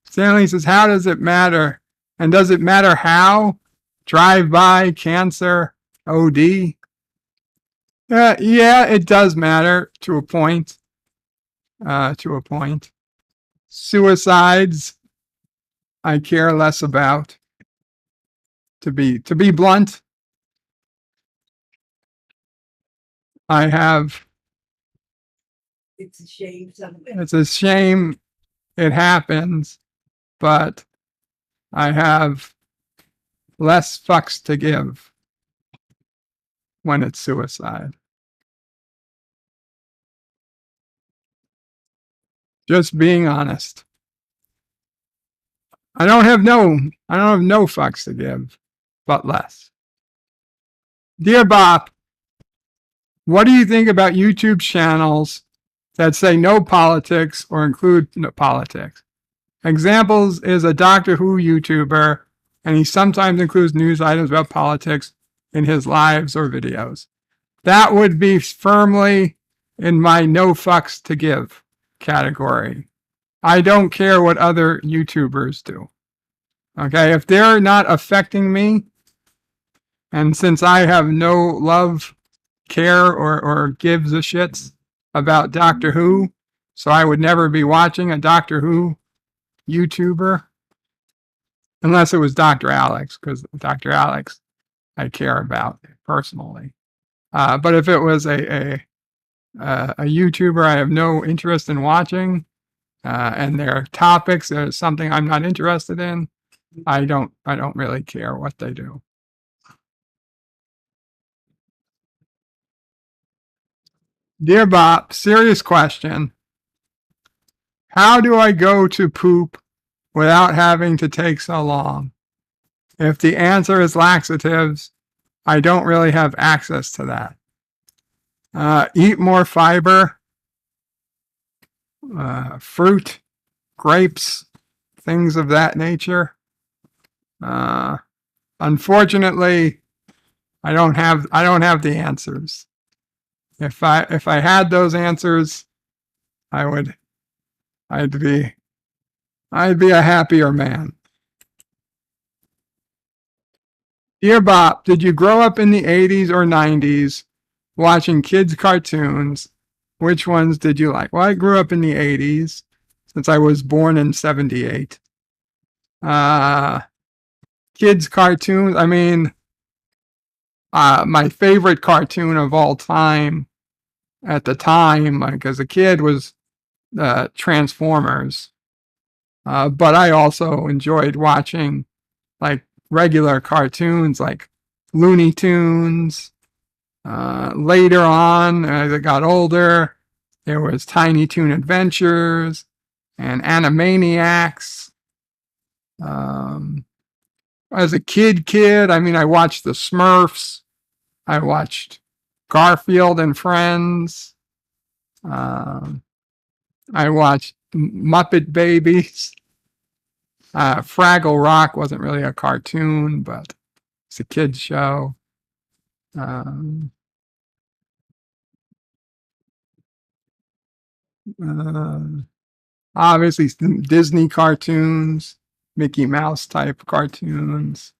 Stanley says, how does it matter? And does it matter how? Drive-by, cancer, OD? Yeah, it does matter to a point. Suicides, I care less about. To be blunt, I have. It's a shame. It's a shame it happens, but I have less fucks to give when it's suicide. Just being honest. I don't have no fucks to give, but less. Dear Bob, what do you think about YouTube channels that say no politics or include politics? Examples is a Doctor Who YouTuber, and he sometimes includes news items about politics in his lives or videos. That would be firmly in my no fucks to give category. I don't care what other YouTubers do. Okay, if they're not affecting me, and since I have no love, care, or gives a shits about Doctor Who, so I would never be watching a Doctor Who YouTuber, unless it was Dr. Alex, because Dr. Alex I care about personally. But if it was a YouTuber I have no interest in watching, and their topics are something I'm not interested in, I don't really care what they do. Dear Bob, serious question. How do I go to poop without having to take so long? If the answer is laxatives, I don't really have access to that. Eat more fiber, fruit, grapes, things of that nature. Unfortunately, I don't have the answers. If I had those answers, I'd be a happier man. Dear Bob, did you grow up in the 80s or 90s watching kids' cartoons? Which ones did you like? Well, I grew up in the 80s since I was born in 78. Kids' cartoons, I mean, my favorite cartoon of all time at the time, like as a kid, was Transformers. But I also enjoyed watching like regular cartoons like Looney Tunes, Later on, as I got older, there was Tiny Toon Adventures and Animaniacs. As a kid, I mean, I watched the Smurfs. I watched Garfield and Friends. I watched Muppet Babies. Fraggle Rock wasn't really a cartoon, but it's a kid's show. Obviously, Disney cartoons, Mickey Mouse type cartoons.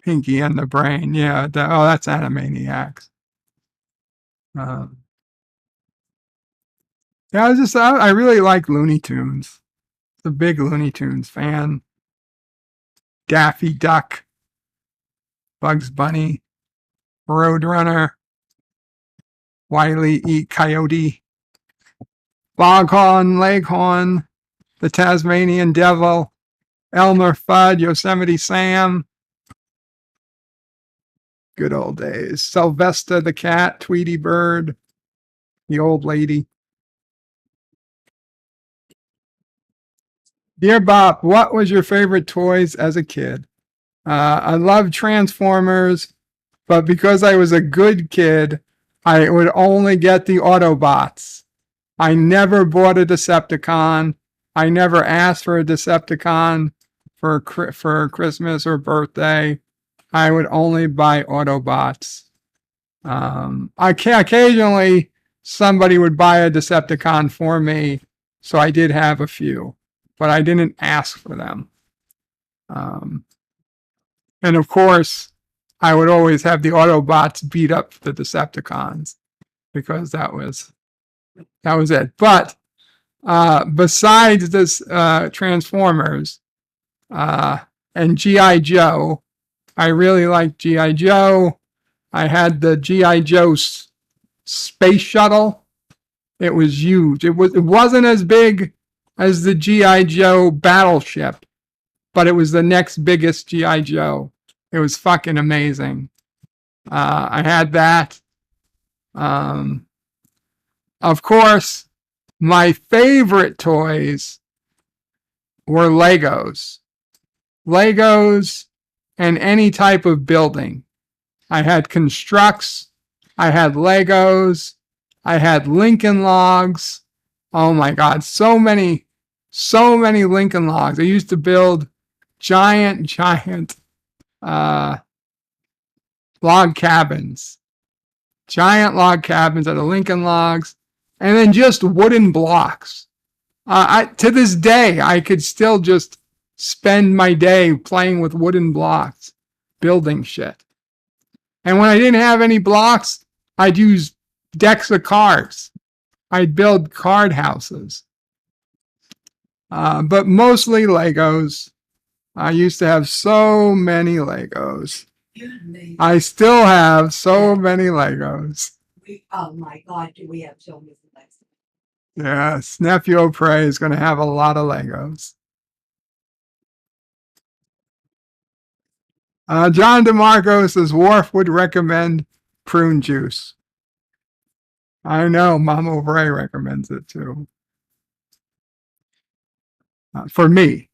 Pinky and the Brain. Yeah. That's Animaniacs. Yeah, I really like Looney Tunes. A big Looney Tunes fan. Daffy Duck, Bugs Bunny, Roadrunner, Wile E. Coyote, Foghorn Leghorn, the Tasmanian Devil, Elmer Fudd, Yosemite Sam. Good old days. Sylvester the Cat, Tweety Bird, the Old Lady. Dear Bob, what was your favorite toys as a kid? I loved Transformers, but because I was a good kid, I would only get the Autobots. I never bought a Decepticon. I never asked for a Decepticon for Christmas or birthday. I would only buy Autobots. Occasionally somebody would buy a Decepticon for me, so I did have a few, but I didn't ask for them. And of course, I would always have the Autobots beat up the Decepticons because that was it. But besides this Transformers and G.I. Joe, I really liked G.I. Joe. I had the G.I. Joe space shuttle. It was huge. It wasn't as big as the G.I. Joe battleship, but it was the next biggest G.I. Joe. It was fucking amazing. I had that. Of course, my favorite toys were Legos. Legos and any type of building. I had Constructs. I had Legos. I had Lincoln Logs. Oh my God, so many Lincoln Logs. I used to build giant log cabins. Giant log cabins out of Lincoln Logs. And then just wooden blocks. To this day, I could still just spend my day playing with wooden blocks, building shit. And when I didn't have any blocks, I'd use decks of cards. I'd build card houses. But mostly Legos. I used to have so many Legos. I still have so many Legos. Oh my God, do we have so many Legos? Yes, Nephew O'Prey is going to have a lot of Legos. John DeMarco says Worf would recommend prune juice. I know, Mama O'Prey recommends it too. For me.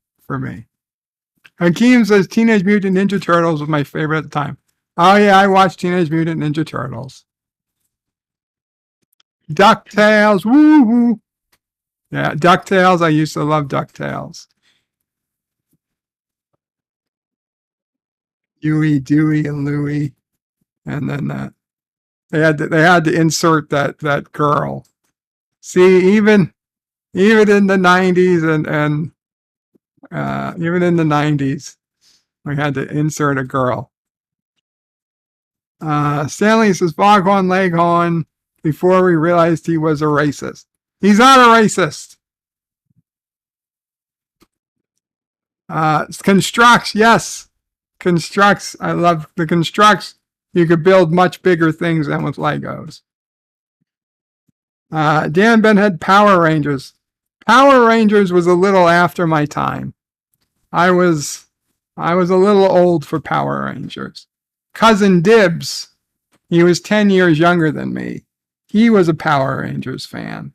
Hakeem says Teenage Mutant Ninja Turtles was my favorite at the time. Oh yeah, I watched Teenage Mutant Ninja Turtles. DuckTales, woo-hoo. Yeah, DuckTales, I used to love DuckTales. Huey, Dewey, and Louie. And then they had to insert that girl. See, even in the 90s and even in the 90s, we had to insert a girl. Stanley says Foghorn Leghorn before we realized he was a racist. He's not a racist. Constructs, yes. Constructs, I love the Constructs. You could build much bigger things than with Legos. Dan Ben had Power Rangers. Power Rangers was a little after my time. I was a little old for Power Rangers cousin Dibs, he was 10 years younger than me. He was a Power Rangers fan.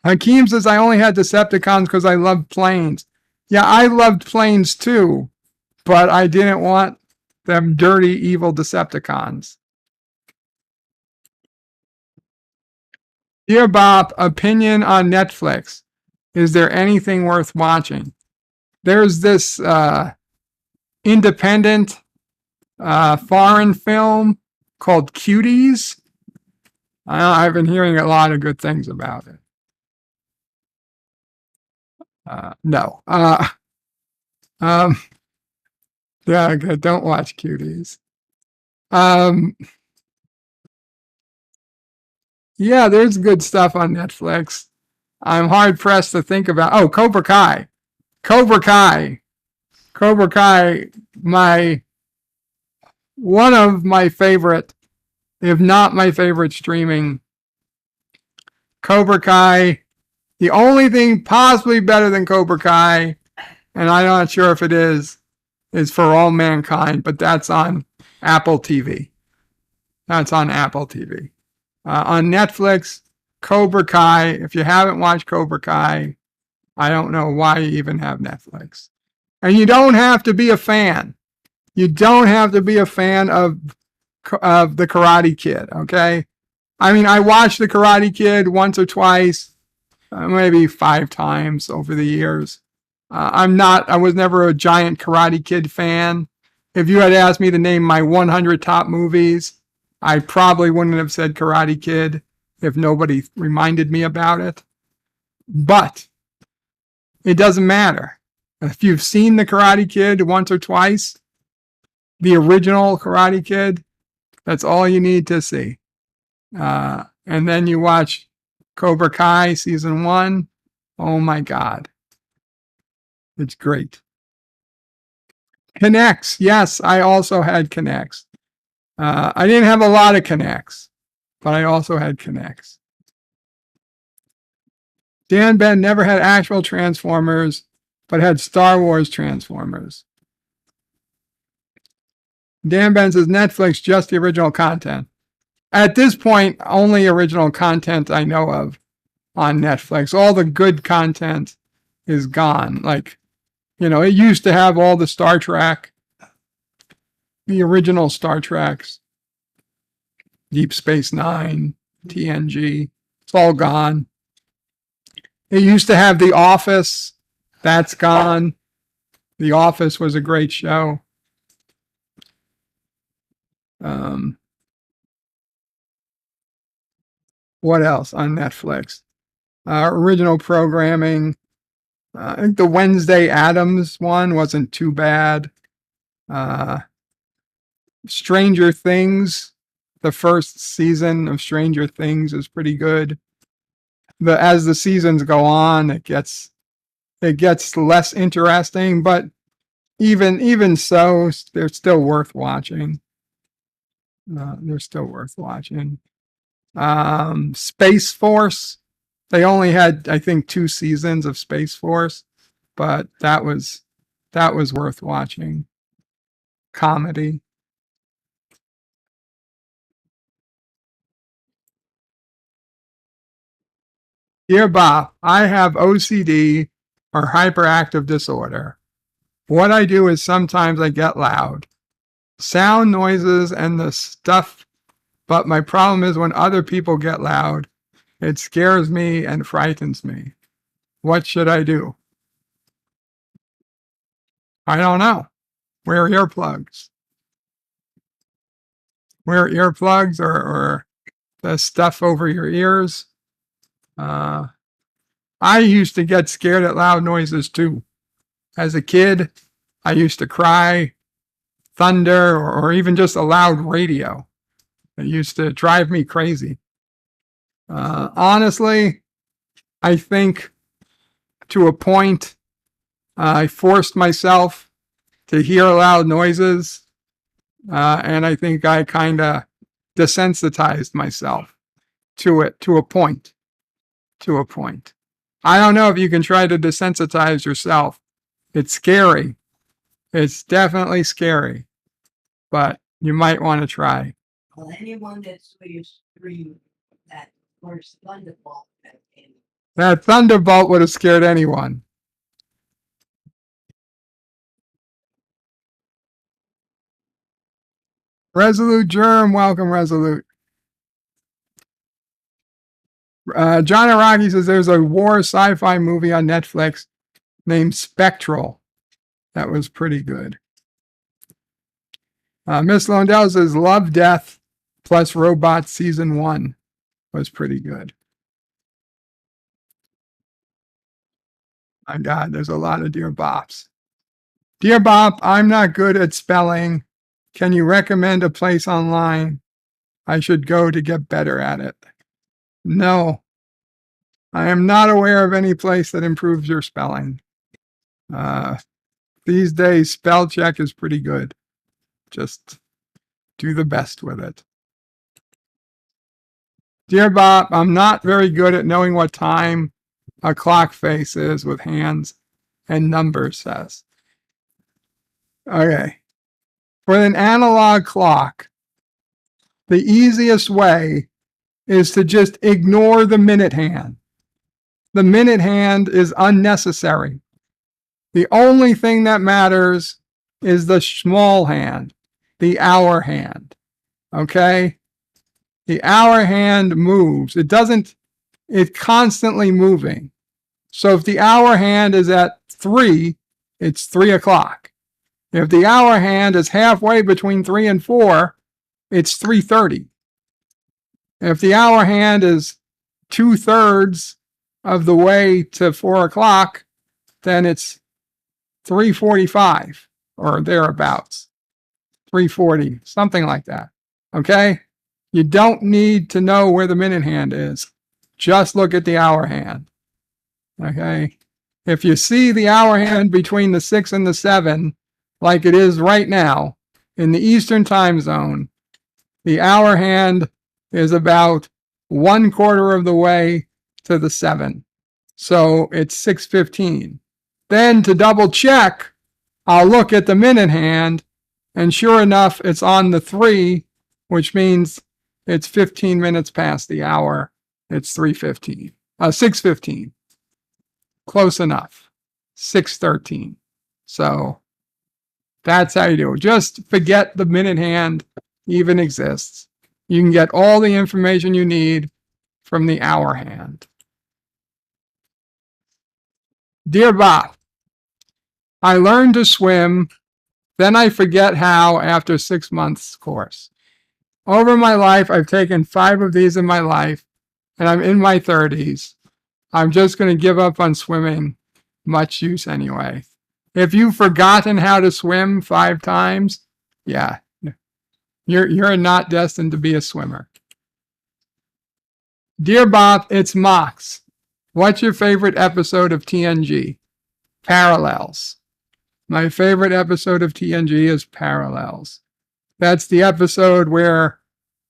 Hakeem says, I only had Decepticons because I loved planes. Yeah, I loved planes too, but I didn't want them dirty, evil Decepticons. Dear Bob, opinion on Netflix. Is there anything worth watching? There's this independent foreign film called Cuties. I've been hearing a lot of good things about it. No. Yeah, good. Don't watch Cuties. Yeah, there's good stuff on Netflix. I'm hard pressed to think about. Cobra Kai. Cobra Kai, one of my favorite, if not my favorite streaming. Cobra Kai, the only thing possibly better than Cobra Kai, and I'm not sure if it is For All Mankind, but that's on Apple TV. That's on Apple TV. On Netflix, Cobra Kai. If you haven't watched Cobra Kai, I don't know why you even have Netflix. And you don't have to be a fan. You don't have to be a fan of the Karate Kid, okay? I mean, I watched the Karate Kid once or twice, maybe 5 times over the years. I was never a giant Karate Kid fan. If you had asked me to name my 100 top movies, I probably wouldn't have said Karate Kid if nobody reminded me about it. But it doesn't matter. If you've seen the Karate Kid once or twice, the original Karate Kid, that's all you need to see. And then you watch Cobra Kai season 1. Oh my God. It's great. Connects. Yes, I also had Connects. I didn't have a lot of Connects, but I also had Connects. Dan Ben never had actual Transformers, but had Star Wars Transformers. Dan Ben says Netflix, just the original content. At this point, only original content I know of on Netflix. All the good content is gone. Like, it used to have all the Star Trek, the original Star Treks, Deep Space Nine, TNG. It's all gone. It used to have The Office. That's gone. The Office was a great show. What else on Netflix? Original programming. I think the Wednesday Addams one wasn't too bad. Stranger Things. The first season of Stranger Things is pretty good. As the seasons go on, it gets less interesting, but even so, they're still worth watching. Space Force. They only had, I think, 2 seasons of Space Force, but that was worth watching. Comedy. Dear Bob, I have OCD or hyperactive disorder. What I do is sometimes I get loud. Sound noises and the stuff, but my problem is when other people get loud, it scares me and frightens me. What should I do? I don't know. Wear earplugs. Wear earplugs or the stuff over your ears. I used to get scared at loud noises too. As a kid, I used to cry, thunder, or even just a loud radio. It used to drive me crazy. Honestly, I think to a point, I forced myself to hear loud noises, and I think I kind of desensitized myself to it to a point. I don't know if you can try to desensitize yourself. It's scary. It's definitely scary. but you might want to try. Well, anyone that saw you scream that first thunderbolt, That thunderbolt would have scared anyone. Resolute Germ, welcome, Resolute. John Araki says there's a war sci-fi movie on Netflix named Spectral. That was pretty good. Miss Londell says Love, Death plus Robot Season 1 was pretty good. My God, there's a lot of Dear Bops. Dear Bop, I'm not good at spelling. Can you recommend a place online I should go to get better at it? No, I am not aware of any place that improves your spelling. These days, spell check is pretty good. Just do the best with it. Dear Bob, I'm not very good at knowing what time a clock face is with hands and numbers says. Okay. For an analog clock, the easiest way is to just ignore the minute hand. The minute hand is unnecessary. The only thing that matters is the small hand, the hour hand. Okay? The hour hand moves. It's constantly moving. So if the hour hand is at 3, it's 3 o'clock. If the hour hand is halfway between 3 and 4, it's 3:30. If the hour hand is 2/3 of the way to 4 o'clock, then it's 3:45 or thereabouts. 3:40, something like that. Okay? You don't need to know where the minute hand is. Just look at the hour hand. Okay? If you see the hour hand between the 6 and the 7, like it is right now, in the Eastern time zone, the hour hand is about 1/4 of the way to the 7. So it's 6:15. Then to double check, I'll look at the minute hand, and sure enough, it's on the 3, which means it's 15 minutes past the hour. It's 3:15. 6:15. Close enough. 6:13. So that's how you do it. Just forget the minute hand even exists. You can get all the information you need from the hour hand. Dear Bob, I learned to swim, then I forget how after 6 months course. Over my life, I've taken 5 of these in my life, and I'm in my 30s. I'm just going to give up on swimming. Much use anyway. If you've forgotten how to swim 5 times, yeah, you're not destined to be a swimmer. Dear Bob, it's Mox. What's your favorite episode of TNG? Parallels. My favorite episode of TNG is Parallels. That's the episode where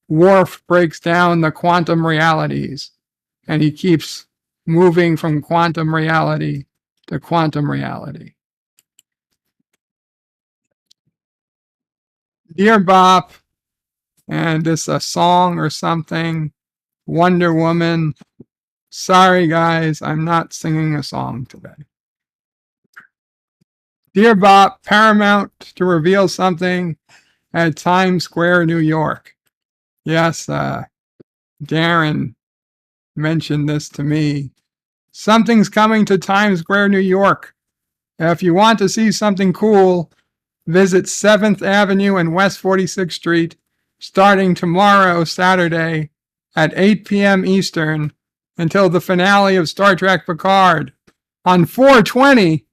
Worf breaks down the quantum realities, and he keeps moving from quantum reality to quantum reality. Dear Bob, and it's a song or something, Wonder Woman. Sorry, guys, I'm not singing a song today. Dear Bob, Paramount to reveal something at Times Square, New York. Yes, Darren mentioned this to me. Something's coming to Times Square, New York. If you want to see something cool, visit 7th Avenue and West 46th Street starting tomorrow, Saturday, at 8 p.m. Eastern until the finale of Star Trek Picard on 4/20.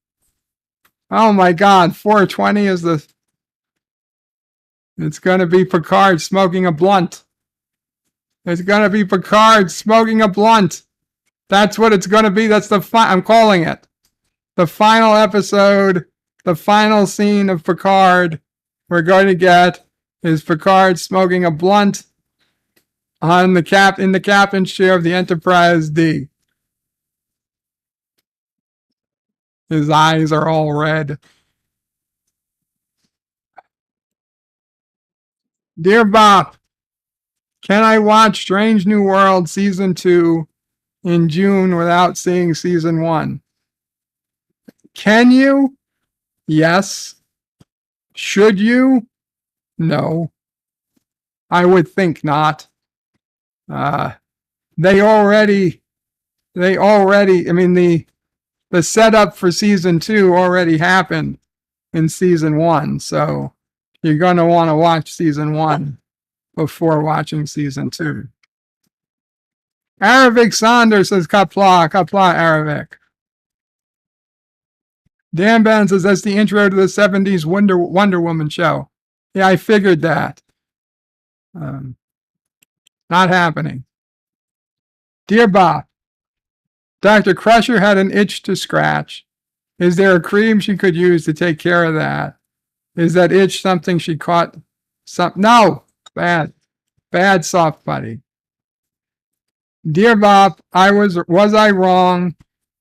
Oh my God, 4/20 is it's going to be Picard smoking a blunt. It's going to be Picard smoking a blunt. That's what it's going to be. That's I'm calling it. The final episode, the final scene of Picard we're going to get is Picard smoking a blunt in the captain's chair of the Enterprise D. His eyes are all red. Dear Bob, can I watch Strange New World Season 2 in June without seeing Season 1? Can you? Yes. Should you? No. I would think not. They already, I mean, the setup for Season 2 already happened in Season 1, so you're going to want to watch Season 1 before watching Season 2. Aravic Saunders says, Kapla, Aravic. Dan Ben says, that's the intro to the 70s Wonder Woman show. Yeah, I figured that. Not happening. Dear Bob, Dr. Crusher had an itch to scratch. Is there a cream she could use to take care of that? Is that itch something she caught? No, bad soft buddy. Dear Bob, was I wrong?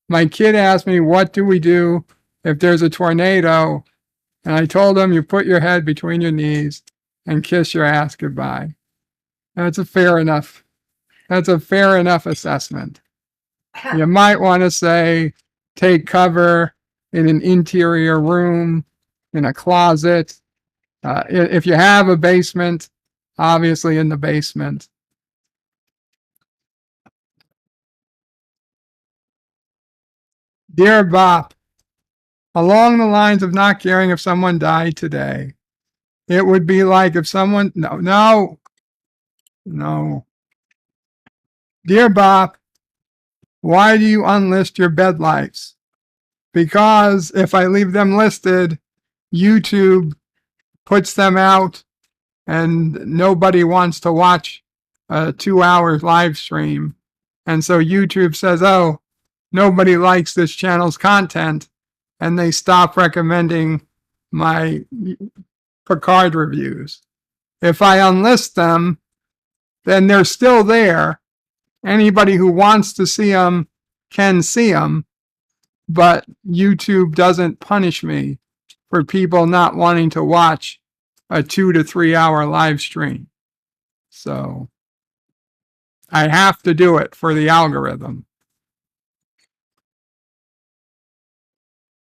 My kid asked me, what do we do if there's a tornado? And I told him, you put your head between your knees and kiss your ass goodbye. That's a fair enough assessment. You might want to say, take cover in an interior room, in a closet. If you have a basement, obviously in the basement. Dear Bob, along the lines of not caring if someone died today, it would be like if someone, no. Dear Bob, why do you unlist your bed lights? Because if I leave them listed, YouTube puts them out and nobody wants to watch a 2-hour live stream. And so YouTube says, oh, nobody likes this channel's content, and they stop recommending my Picard reviews. If I unlist them, then they're still there. Anybody who wants to see them can see them, but YouTube doesn't punish me for people not wanting to watch a 2 to 3 hour live stream. So I have to do it for the algorithm.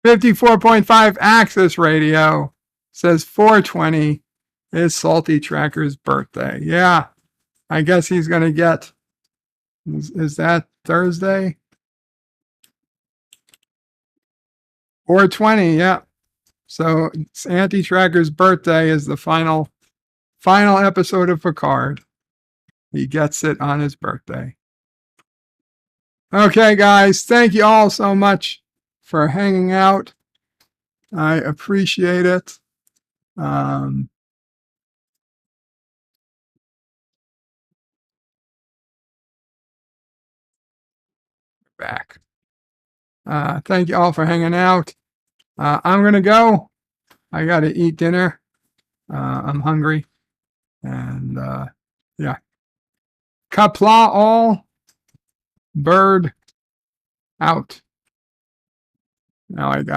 54.5 Access Radio says 420 is Salty Tracker's birthday. Yeah, I guess he's going to get, is that Thursday? 420, yeah. So Anti-Tracker's birthday is the final episode of Picard. He gets it on his birthday. Okay, guys, thank you all so much for hanging out. I appreciate it. Back. Thank you all for hanging out. I'm going to go. I got to eat dinner. I'm hungry. And yeah. Kapla all. Bird out. Now I got